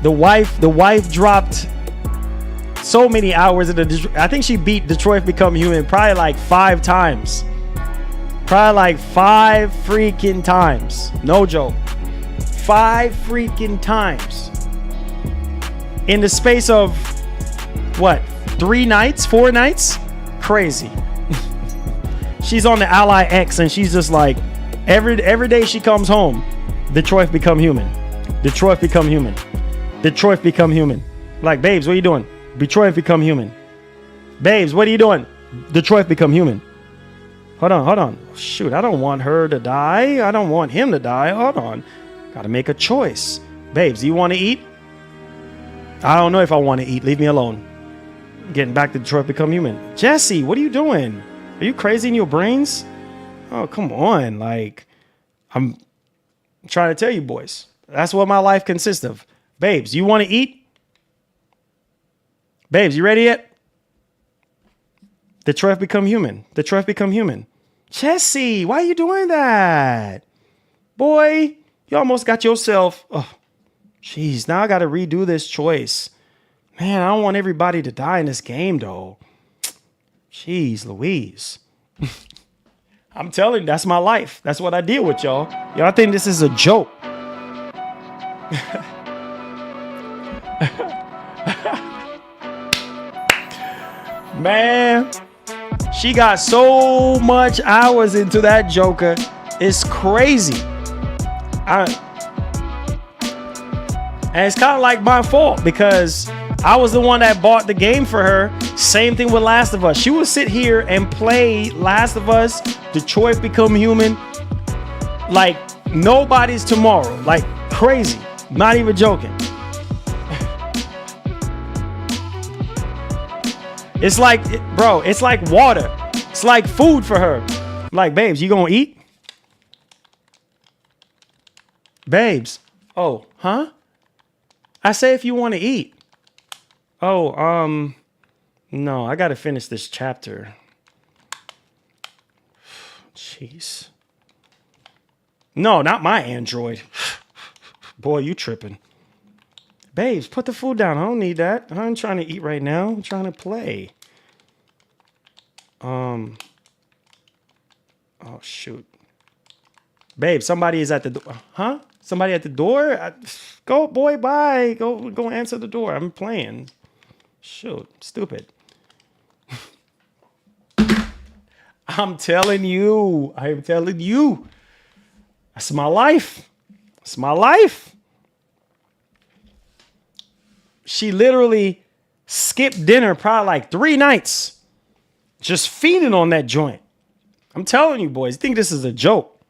S3: the wife dropped so many hours in I think she beat Detroit Become Human probably like 5 times. Probably like 5 freaking times. No joke. 5 freaking times. In the space of what? 3 nights? 4 nights? Crazy. She's on the Ally X and she's just like, every day she comes home, Detroit Become Human. Detroit Become Human. Detroit Become Human. Like, babes, what are you doing? Detroit Become Human. Babes, what are you doing? Detroit Become Human. Hold on. Shoot, I don't want her to die. I don't want him to die. Hold on. Gotta make a choice. Babes, do you want to eat? I don't know if I want to eat. Leave me alone. Getting back to Detroit Become Human. Jesse, what are you doing? Are you crazy in your brains? Oh, come on. Like, I'm trying to tell you, boys. That's what my life consists of. Babes, you want to eat? Babes, you ready yet? Detroit Become Human. Detroit Become Human. Jesse, why are you doing that? Boy, you almost got yourself. Oh, jeez, now I got to redo this choice. Man, I don't want everybody to die in this game, though. Jeez Louise. I'm telling you, that's my life. That's what I deal with, y'all. Y'all think this is a joke. Man, she got so much hours into that joker. It's crazy. And it's kind of like my fault because I was the one that bought the game for her. Same thing with Last of Us. She would sit here and play Last of Us, Detroit Become Human, like nobody's tomorrow. Like crazy. Not even joking. It's like, bro, it's like water. It's like food for her. Like, babes, you gonna eat? Babes. Oh, huh? I say if you want to eat. Oh, no, I gotta finish this chapter. Jeez. No, not my Android. Boy, you tripping. Babes, put the food down. I don't need that. I'm trying to eat right now. I'm trying to play. Oh, shoot. Babe, somebody is at the door. Huh? Somebody at the door? Go, boy, bye. Go answer the door. I'm playing. Shoot, stupid. I'm telling you. That's my life. It's my life. She literally skipped dinner probably like 3 nights. Just feeding on that joint. I'm telling you, boys, think this is a joke.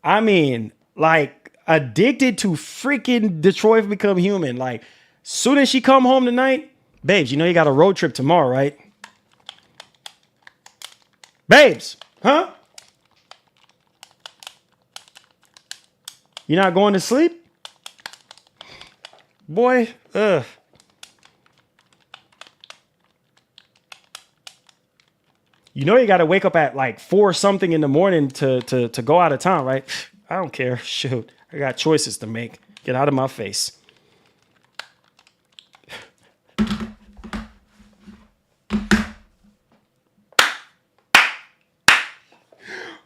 S3: I mean, like, addicted to freaking Detroit Become Human. Like, soon as she come home tonight, babes, you know you got a road trip tomorrow, right? Babes, huh? You're not going to sleep? Boy, ugh. You know you got to wake up at like 4 something in the morning to go out of town, right? I don't care. Shoot. I got choices to make. Get out of my face.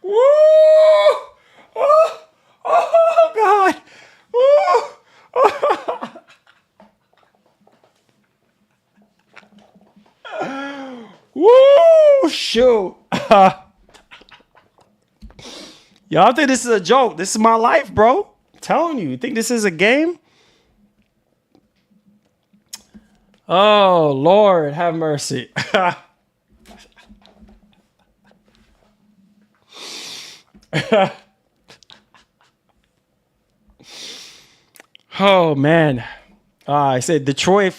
S3: Woo! Oh, God. Woo! Woo! shoot. Y'all think this is a joke? This is my life, bro. I'm telling you. You think this is a game? Oh, Lord, have mercy. Oh, man. I said Detroit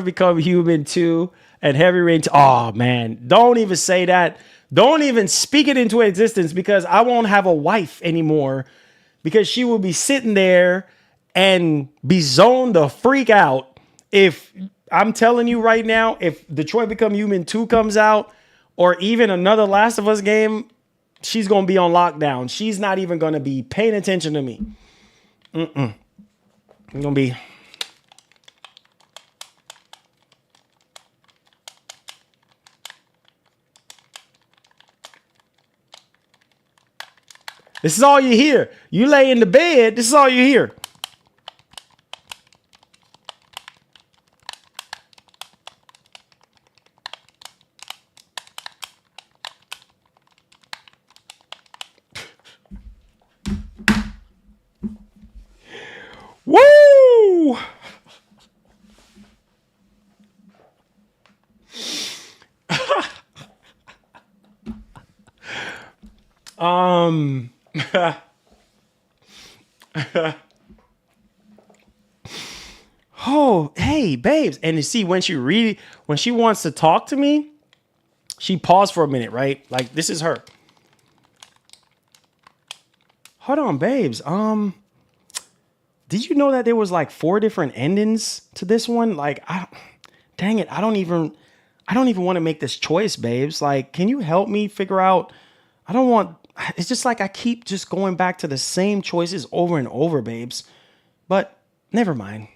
S3: Become Human 2 and Heavy Rain 2. Oh, man. Don't even say that. Don't even speak it into existence, because I won't have a wife anymore, because she will be sitting there and be zoned the freak out. If I'm telling you right now, if Detroit Become Human 2 comes out, or even another Last of Us game, she's going to be on lockdown. She's not even going to be paying attention to me. I'm going to be... This is all you hear. You lay in the bed, this is all you hear. Woo! Oh, hey, babes. And you see, when she wants to talk to me, she paused for a minute, right? Like, this is her. Hold on, babes. Did you know that there was like 4 different endings to this one? Like, dang it, I don't even want to make this choice, babes. Like, can you help me figure out? It's just like I keep just going back to the same choices over and over, babes. But never mind.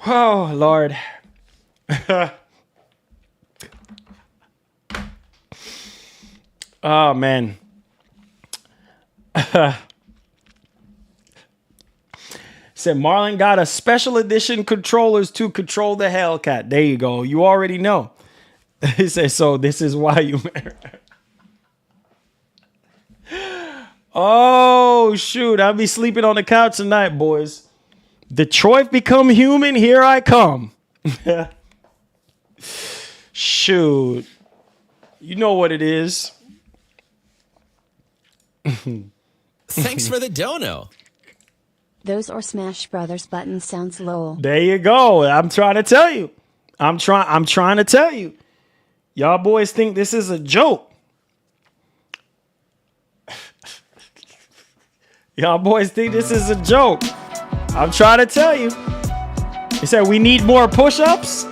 S3: Oh, Lord. Oh, man. Said Marlon got a special edition controllers to control the Hellcat. There you go. You already know. He said, so this is why you married. Oh, shoot. I'll be sleeping on the couch tonight, boys. Detroit Become Human, here I come. Shoot. You know what it is.
S5: Thanks for the dono.
S6: Those or Smash Brothers buttons sounds lol.
S3: There you go. I'm trying to tell you. I'm trying to tell you. Y'all boys think this is a joke. Y'all boys think this is a joke. I'm trying to tell you. He said we need more push-ups.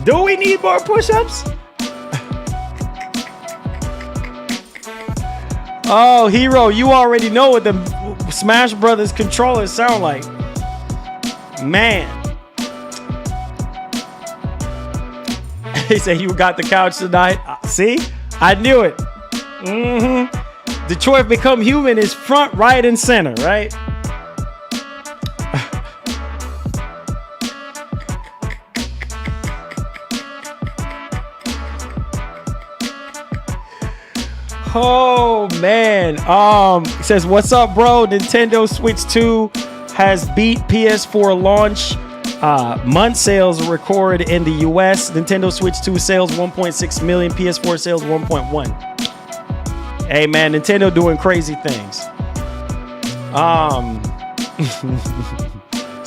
S3: Do we need more push-ups? Oh, Hero, you already know what the Smash Brothers controllers sound like. Man. He said you got the couch tonight. See? I knew it. Detroit Become Human is front, right, and center, right? Oh, man. It says, what's up, bro? Nintendo Switch 2 has beat PS4 launch. Month sales record in the US. Nintendo Switch 2 sales 1.6 million. PS4 sales 1.1. Hey, man, Nintendo doing crazy things.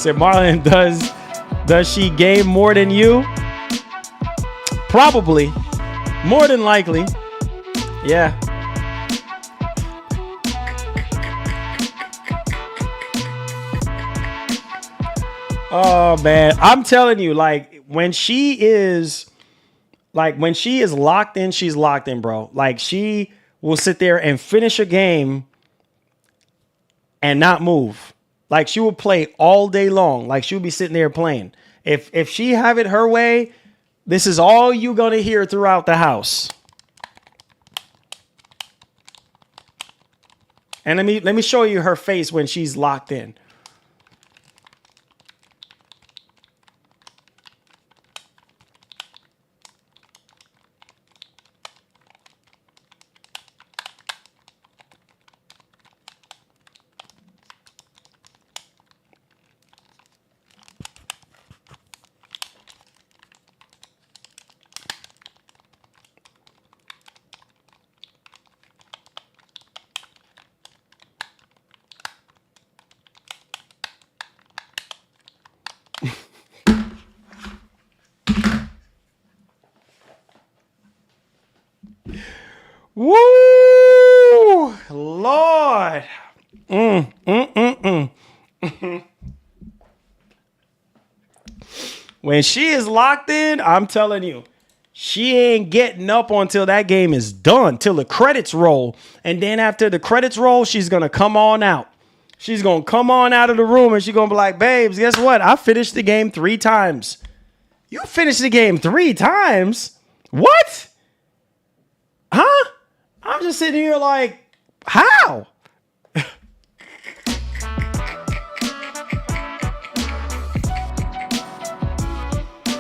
S3: Said Marlon, does she game more than you? Probably. More than likely. Yeah. Oh, man. I'm telling you, like, when she is locked in, she's locked in, bro. Like, she will sit there and finish a game and not move. Like, she will play all day long. Like, she'll be sitting there playing. If she have it her way, this is all you gonna hear throughout the house. And let me show you her face when she's locked in. Woo! Lord. When she is locked in, I'm telling you, she ain't getting up until that game is done, till the credits roll. And then after the credits roll, she's going to come on out. She's going to come on out of the room and she's going to be like, babes, guess what? I finished the game 3 times. You finished the game 3 times? What? Huh? I'm just sitting here like, how?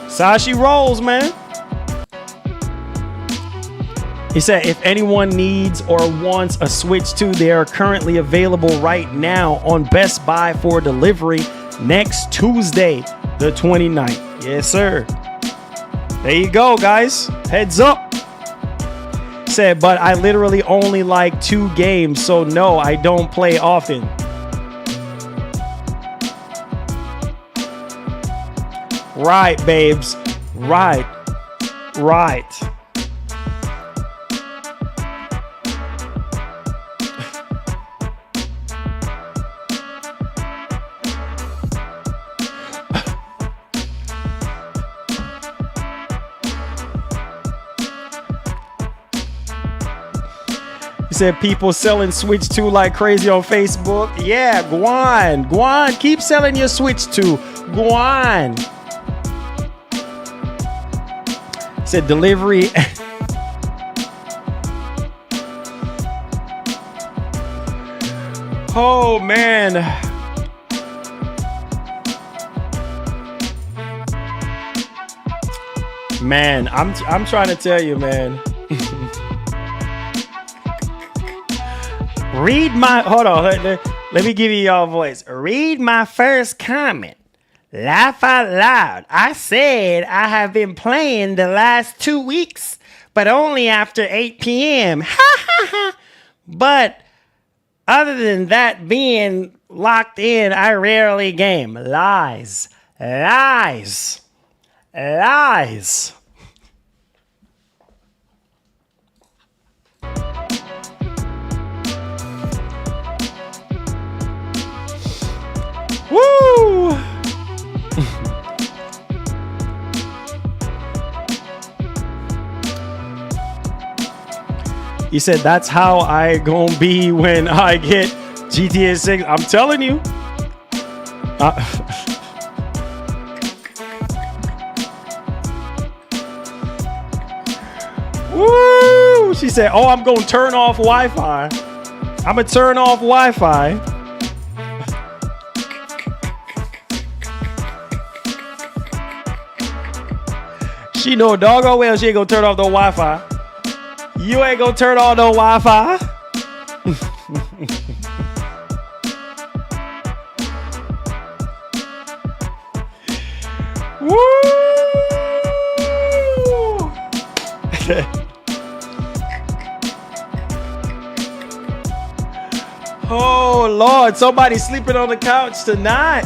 S3: Sashi rolls, man. He said, if anyone needs or wants a Switch 2, they are currently available right now on Best Buy for delivery next Tuesday, the 29th. Yes, sir. There you go, guys. Heads up. Said, but I literally only like 2 games, so no, I don't play often. Right, babes. Right. Right. He said people selling Switch 2 like crazy on Facebook. Yeah, Guan. Guan, keep selling your Switch 2. Guan. Said delivery. Oh, man. Man, I'm trying to tell you, man. Read my, hold on, let me give you y'all voice. Read my first comment. Laugh out loud. I said I have been playing the last 2 weeks, but only after 8 p.m. Ha ha ha. But other than that being locked in, I rarely game. Lies. Lies. Lies. Woo! He said, that's how I gonna be when I get GTA 6. I'm telling you. Woo! She said, oh, I'm gonna turn off Wi-Fi. I'm gonna turn off Wi-Fi. She know doggone well she ain't gonna turn off the Wi-Fi. You ain't gonna turn on no Wi-Fi. Woo! Oh, Lord. Somebody's sleeping on the couch tonight.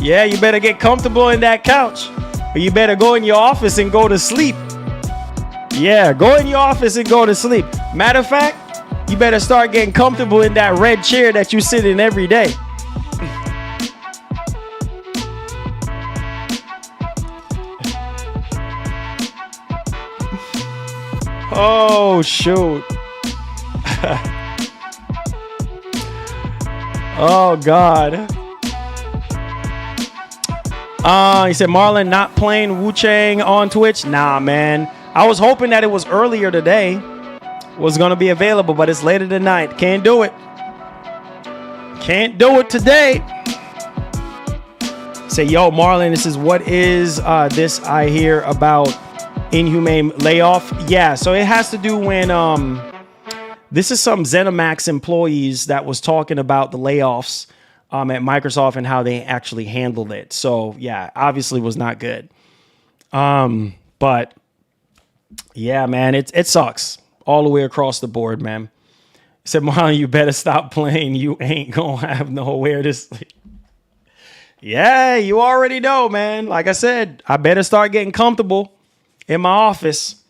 S3: Yeah, you better get comfortable in that couch. Or you better go in your office and go to sleep. Yeah, go in your office and go to sleep. Matter of fact, you better start getting comfortable in that red chair that you sit in every day. Oh, shoot. Oh, God. He said, Marlon not playing Wu-Chang on Twitch. Nah, man. I was hoping that it was earlier today. Was going to be available, but it's later tonight. Can't do it. Can't do it today. Say, yo, Marlon, this is what is this I hear about Inhumane layoff. Yeah, so it has to do when this is some ZeniMax employees that was talking about the layoffs at Microsoft and how they actually handled it. So yeah, obviously was not good. But yeah, man, it sucks all the way across the board, man. He said, Marlon, you better stop playing. You ain't gonna have nowhere to sleep. Yeah, you already know, man. Like I said, I better start getting comfortable in my office.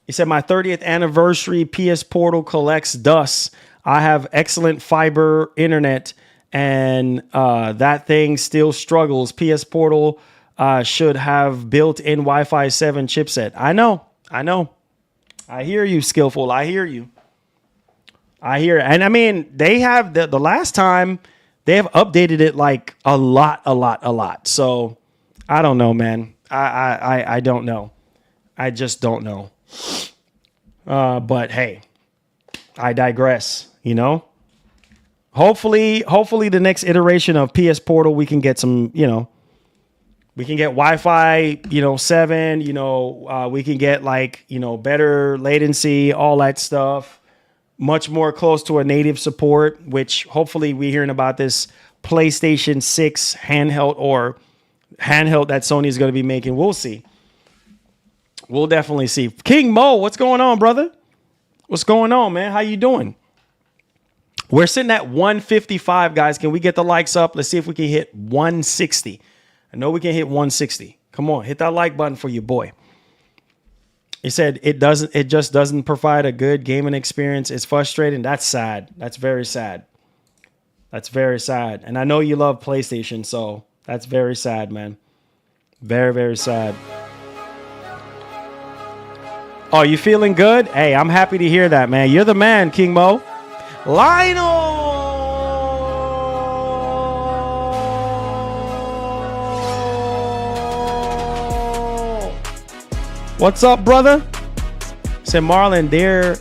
S3: He said, my 30th anniversary PS Portal collects dust. I have excellent fiber internet, and that thing still struggles. PS Portal should have built-in Wi-Fi 7 chipset. I know. I hear you, Skillful. I hear you. And I mean, they have the last time they have updated it like a lot. So I don't know, man. I don't know. I just don't know. But hey, I digress, you know. Hopefully the next iteration of PS Portal, we can get some, you know, we can get Wi-Fi, 7, we can get like, better latency, all that stuff. Much more close to a native support, which hopefully we're hearing about this PlayStation 6 handheld that Sony is going to be making. We'll see. We'll definitely see. King Mo, what's going on, brother? What's going on, man? How you doing? We're sitting at 155, guys. Can we get the likes up? Let's see if we can hit 160. I know we can hit 160. Come on, hit that like button for your boy. He said it just doesn't provide a good gaming experience. It's frustrating. That's sad. That's very sad. That's very sad. And I know you love PlayStation, so that's very sad, man. Very, very sad. Oh, you feeling good? Hey, I'm happy to hear that, man. You're the man, King Mo. Lionel! What's up, brother? Said Marlon, their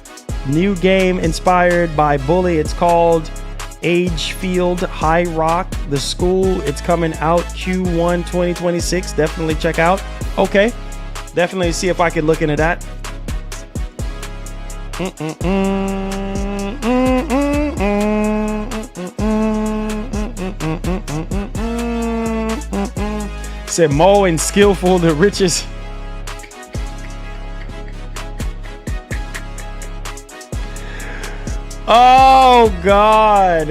S3: new game inspired by Bully. It's called Agefield High Rock. The school, it's coming out Q1 2026. Definitely check out. Okay. Definitely see if I can look into that. Said Mo and Skillful, the richest. Oh God.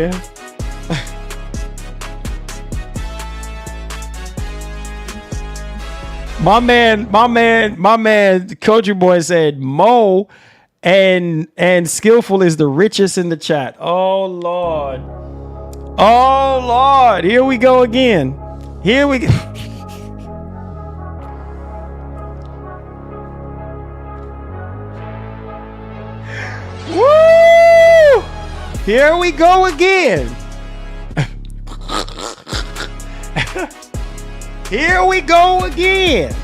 S3: my man, Country Boy said Mo and Skillful is the richest in the chat. Oh Lord. Here we go again. Here we go. Woo! Here we go again. Here we go again.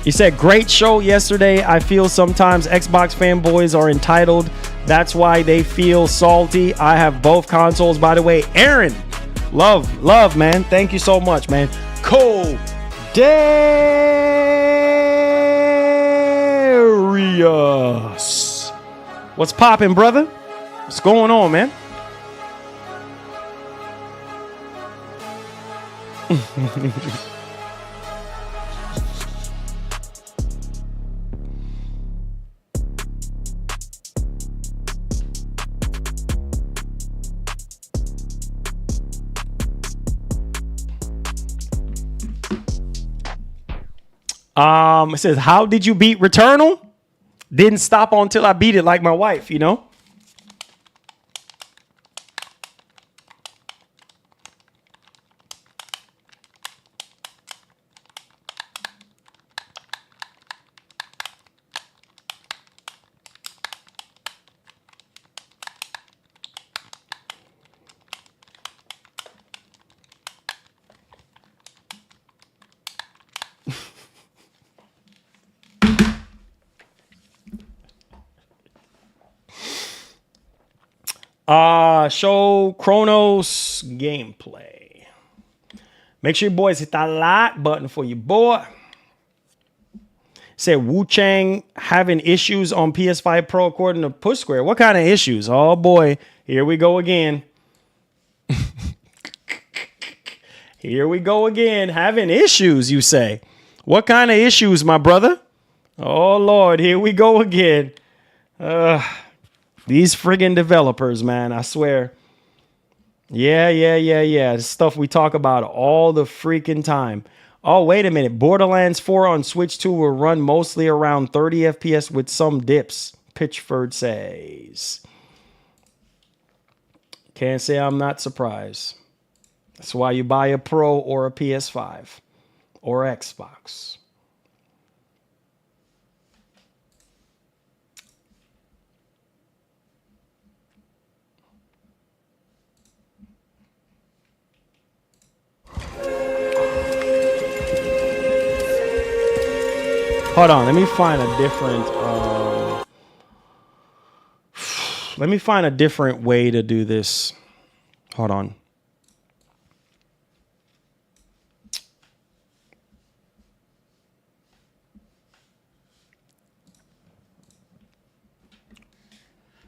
S3: He said, great show yesterday. I feel sometimes Xbox fanboys are entitled. That's why they feel salty. I have both consoles, by the way. Aaron, love, man. Thank you so much, man. Darius. What's poppin', brother? What's going on, man? It says, how did you beat Returnal? Didn't stop until I beat it like my wife, you know? Show Chronos gameplay. Make sure you boys hit that like button for your boy. Said Wu Chang having issues on PS5 Pro according to Push Square. What kind of issues? Oh boy, here we go again. Here we go again. Having issues, you say? What kind of issues, my brother? Oh Lord, here we go again. These friggin' developers, man, I swear. Yeah. This stuff we talk about all the freaking time. Oh, wait a minute. Borderlands 4 on Switch 2 will run mostly around 30 FPS with some dips, Pitchford says. Can't say I'm not surprised. That's why you buy a Pro or a PS5 or Xbox. Hold on, let me find a different way to do this. Hold on.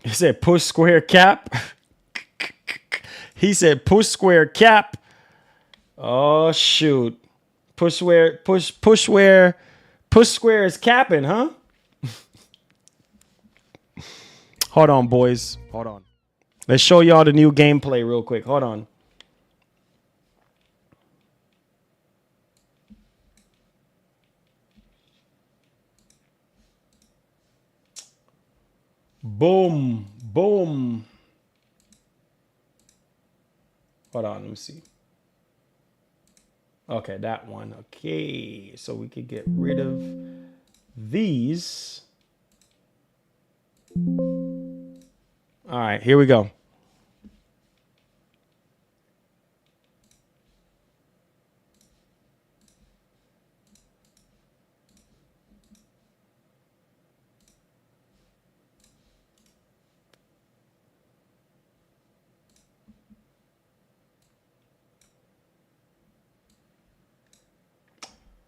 S3: He said push square cap. He said push square cap. Oh shoot. Push square is capping, huh? Hold on, boys. Hold on. Let's show y'all the new gameplay real quick. Hold on. Boom. Boom. Hold on, let me see. Okay, that one. Okay, so we could get rid of these. All right, here we go.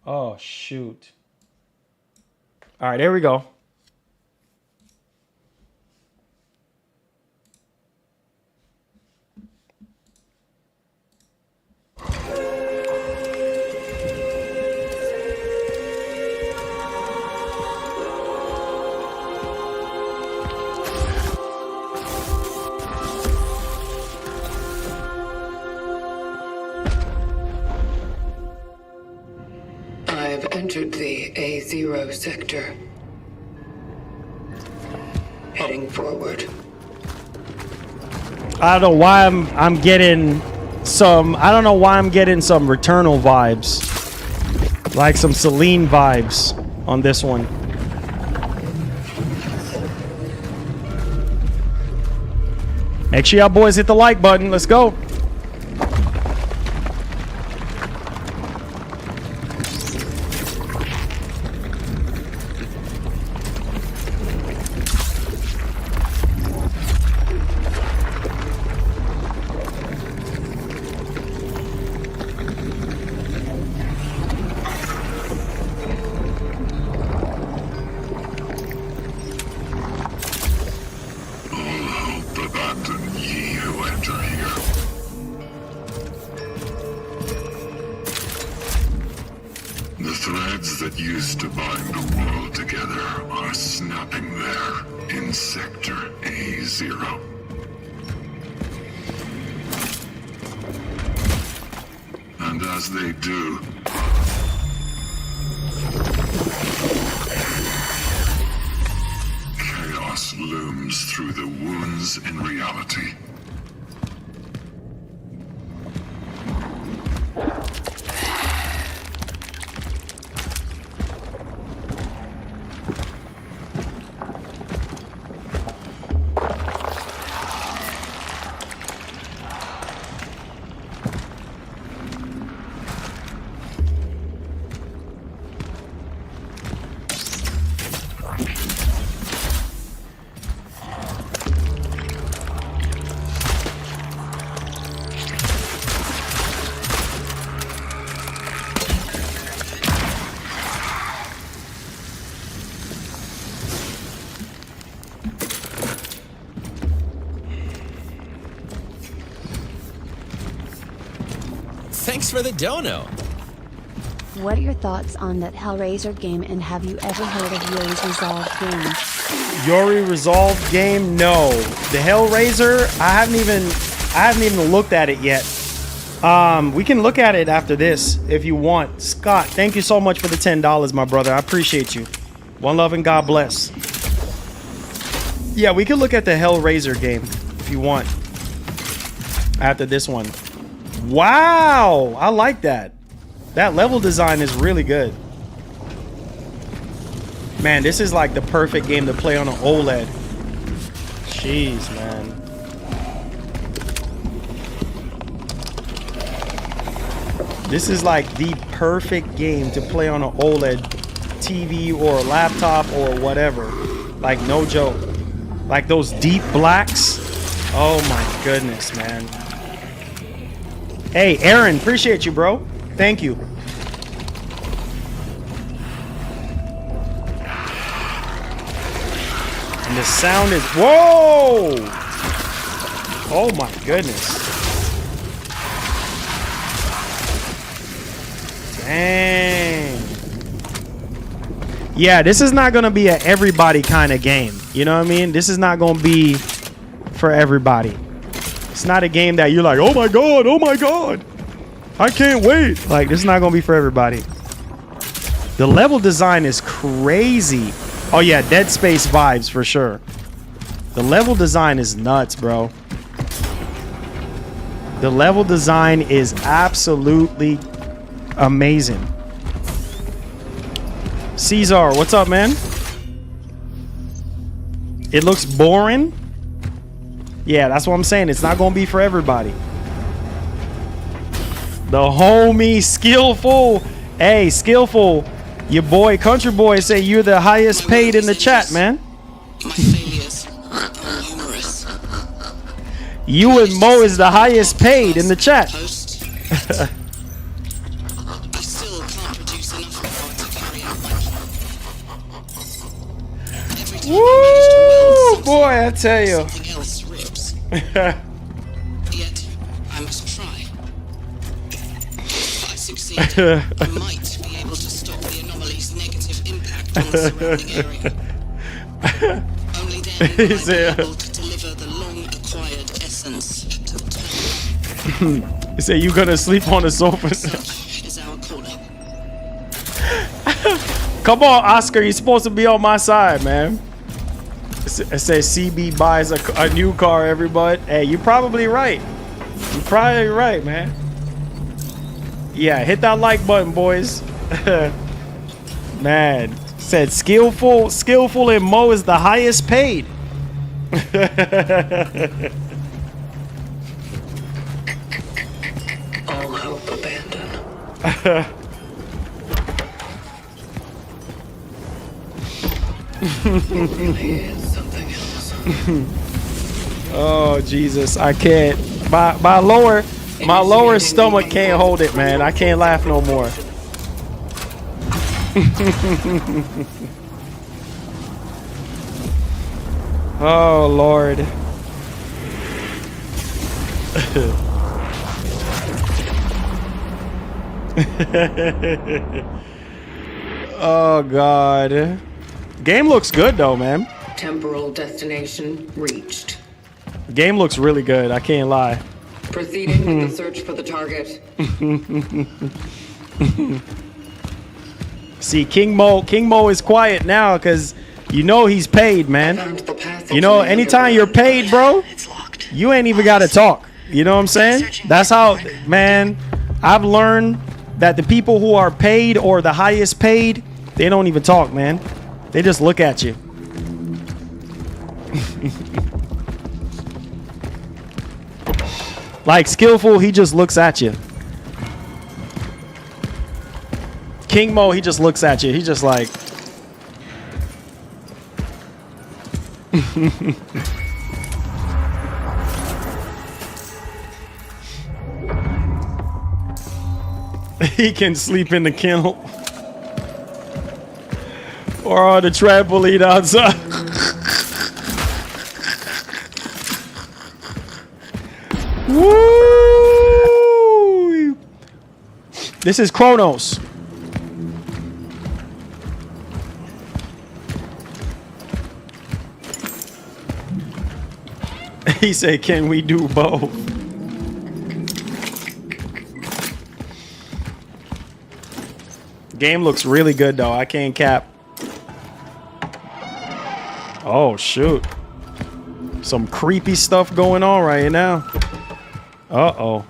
S3: Oh, shoot. All right, there we go.
S8: I've entered the A0 sector. Heading forward.
S3: I don't know why I'm getting some Returnal vibes. Like some Celine vibes on this one. Make sure y'all boys hit the like button. Let's go.
S5: Thanks for the dono.
S6: What are your thoughts on that Hellraiser game, and have you ever heard of Yuri's Resolved game?
S3: Yuri Resolved game? No. The Hellraiser, I haven't even looked at it yet. We can look at it after this if you want. Scott, thank you so much for the $10, my brother. I appreciate you. One love and God bless. Yeah, we can look at the Hellraiser game if you want after this one. Wow, I like that. That level design is really good. Man, this is like the perfect game to play on an OLED. Jeez, man. This is like the perfect game to play on an OLED TV or a laptop or whatever. Like, no joke. Like those deep blacks. Oh my goodness, man. Hey, Aaron, appreciate you, bro. Thank you. And the sound is... Whoa! Oh my goodness. Dang. Yeah, this is not going to be a everybody kind of game. You know what I mean? This is not going to be for everybody. It's not a game that you're like, oh my God, I can't wait. Like, this is not going to be for everybody. The level design is crazy. Oh yeah, Dead Space vibes for sure. The level design is nuts, bro. The level design is absolutely amazing. Caesar, what's up, man? It looks boring. Yeah, that's what I'm saying. It's not gonna be for everybody. The homie Skillful. Hey, Skillful, your boy Country Boy say you're the highest paid in the chat, man.
S8: My failures are numerous.
S3: You and Mo is the highest paid in the chat.
S8: Post. I still can't produce enough power to carry out my plan. Every time I manage to weld
S3: Woo!
S8: something,
S3: Boy, I tell you.
S8: something else rips. Yet, I must try. If I succeed, I might be able to stop the anomaly's negative impact on the surrounding area. Only then will I be able to deliver the long-acquired essence to the top.
S3: You say you gonna sleep on the sofa.
S8: Such is our calling.
S3: Come on, Oscar, you're supposed to be on my side, man. It says CB buys a new car, everybody. Hey, you're probably right. You're probably right, man. Yeah, hit that like button, boys. Man, said skillful and Mo is the highest paid.
S8: All hope abandoned. Really is something else.
S3: Oh Jesus, I can't. My lower stomach can't hold it, man. I can't laugh no more. Oh Lord. Oh God. Game looks good though, man.
S8: Temporal destination reached.
S3: Game looks really good. I can't lie.
S8: Proceeding with the search for the target.
S3: See, King Mo is quiet now because you know he's paid, man.
S8: Found the path
S3: You know,
S8: into the
S3: anytime you're paid, bro,
S8: It's locked.
S3: you ain't even got to talk. You know what I'm saying? That's how, man, I've learned that the people who are paid or the highest paid, they don't even talk, man. They just look at you. Like Skillful, he just looks at you. King Mo, he just looks at you. He just like... He can sleep in the kennel. Or on the trampoline outside. Woo! This is Kronos. He said, can we do both? Game looks really good though. I can't cap. Oh shoot. Some creepy stuff going on right now. Uh-oh.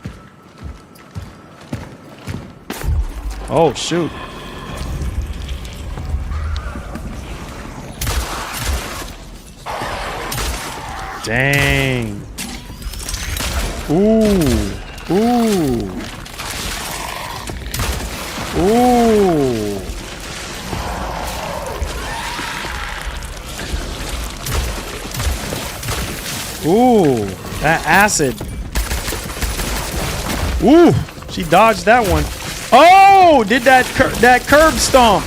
S3: Oh shoot. Dang. Ooh. Ooh. Ooh. Ooh. That acid. Ooh. She dodged that one. Oh, did that curb stomp.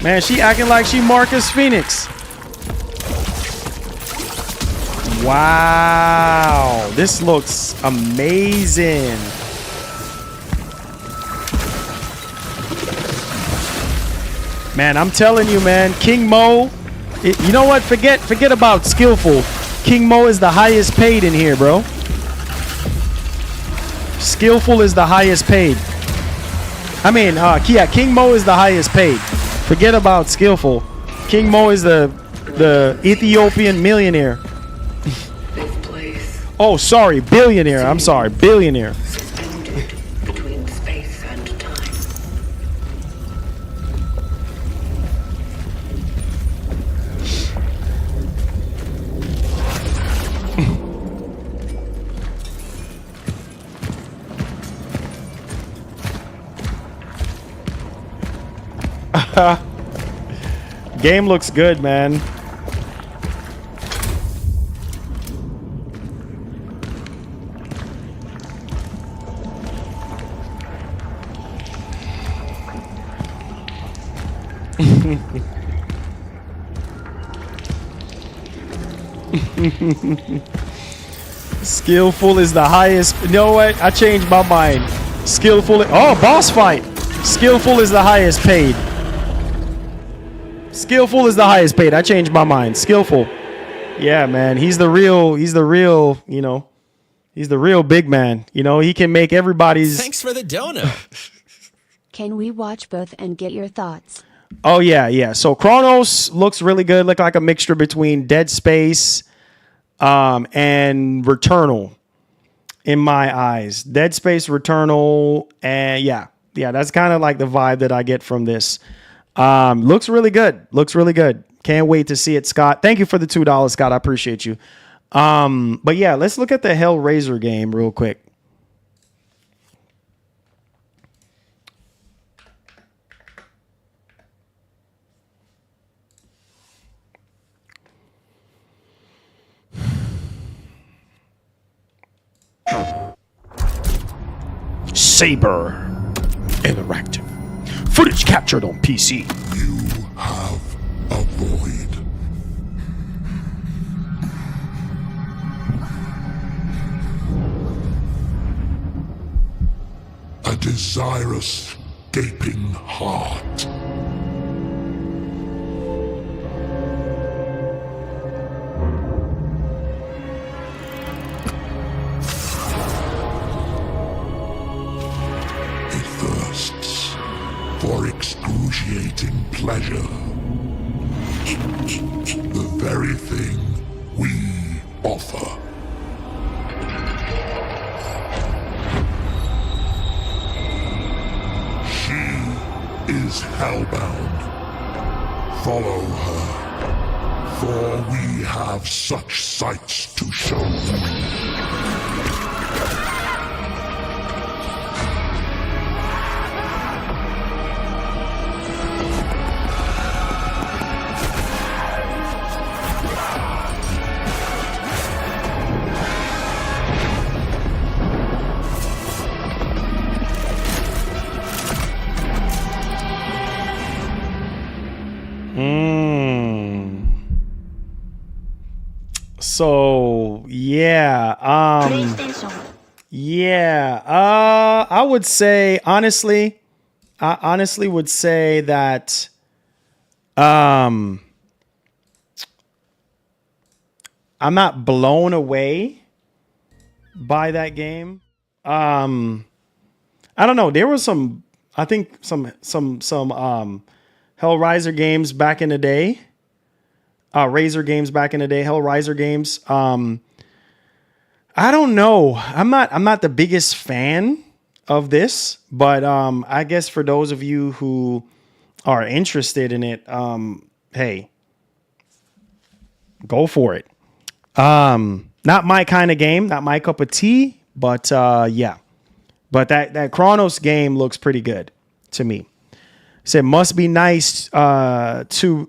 S3: Man, she acting like she Marcus Phoenix. Wow, this looks amazing. Man, I'm telling you, man, King Mo, you know what? Forget about skillful. King Mo is the highest paid in here, bro. Skillful is the highest paid. I mean, yeah, King Mo is the highest paid. Forget about skillful. King Mo is the Ethiopian millionaire. Oh, sorry, billionaire. I'm sorry, billionaire.
S9: Suspended between space and time.
S3: Game looks good, man. Skillful is the highest. You know what? I changed my mind. Skillful. Oh, boss fight. Skillful is the highest paid. Skillful is the highest paid. I changed my mind. Skillful. Yeah, man. He's the real, you know, he's the real big man. You know, he can make everybody's.
S5: Thanks for the dono.
S6: Can we watch both and get your thoughts?
S3: Oh, yeah. So Kronos looks really good. Look like a mixture between Dead Space and Returnal in my eyes. Dead Space, Returnal, and yeah, that's kind of like the vibe that I get from this. Looks really good. Looks really good. Can't wait to see it, Scott. Thank you for the $2, Scott. I appreciate you. But yeah, let's look at the Hellraiser game real quick. Saber Interactive. Footage captured on PC.
S7: You have a void. A desirous, gaping heart. For excruciating pleasure. The very thing we offer. She is hellbound. Follow her, for we have such sights to show you. So yeah,
S3: Yeah. I would say, honestly, I honestly would say that I'm not blown away by that game. I don't know. There was some, I think some Hellraiser games back in the day. Razor games back in the day, Hellraiser games. I don't know. I'm not the biggest fan of this, but I guess for those of you who are interested in it, hey, go for it. Not my kind of game, not my cup of tea, but yeah. But that Chronos game looks pretty good to me. Said must be nice to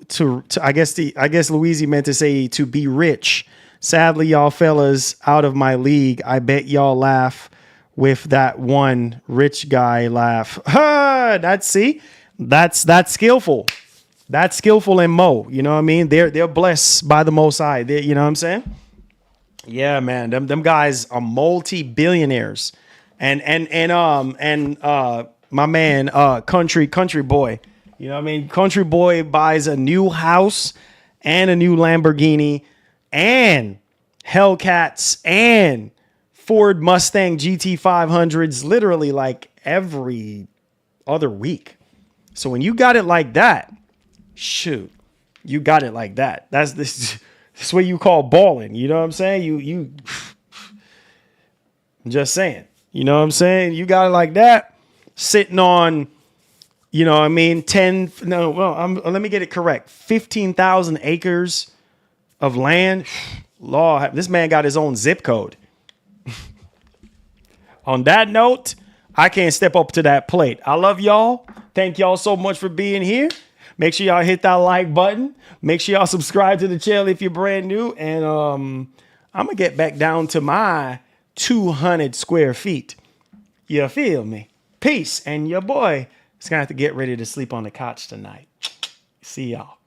S3: I guess Louise meant to say to be rich. Sadly, y'all fellas out of my league. I bet y'all laugh with that one rich guy laugh. That's skillful. That's skillful in Mo. You know what I mean? They're blessed by the Most High. You know what I'm saying? Yeah, man. Them guys are multi-billionaires. And my man, country boy. You know what I mean? Country boy buys a new house and a new Lamborghini and Hellcats and Ford Mustang GT 500s literally like every other week. So when you got it like that, shoot, you got it like that. That's what you call balling. You know what I'm saying? You I'm just saying. You know what I'm saying? You got it like that, sitting on, you know what I mean, let me get it correct. 15,000 acres of land. Law, this man got his own zip code. On that note, I can't step up to that plate. I love y'all. Thank y'all so much for being here. Make sure y'all hit that like button. Make sure y'all subscribe to the channel if you're brand new. And I'm going to get back down to my 200 square feet. You feel me? Peace. And your boy is going to have to get ready to sleep on the couch tonight. See y'all.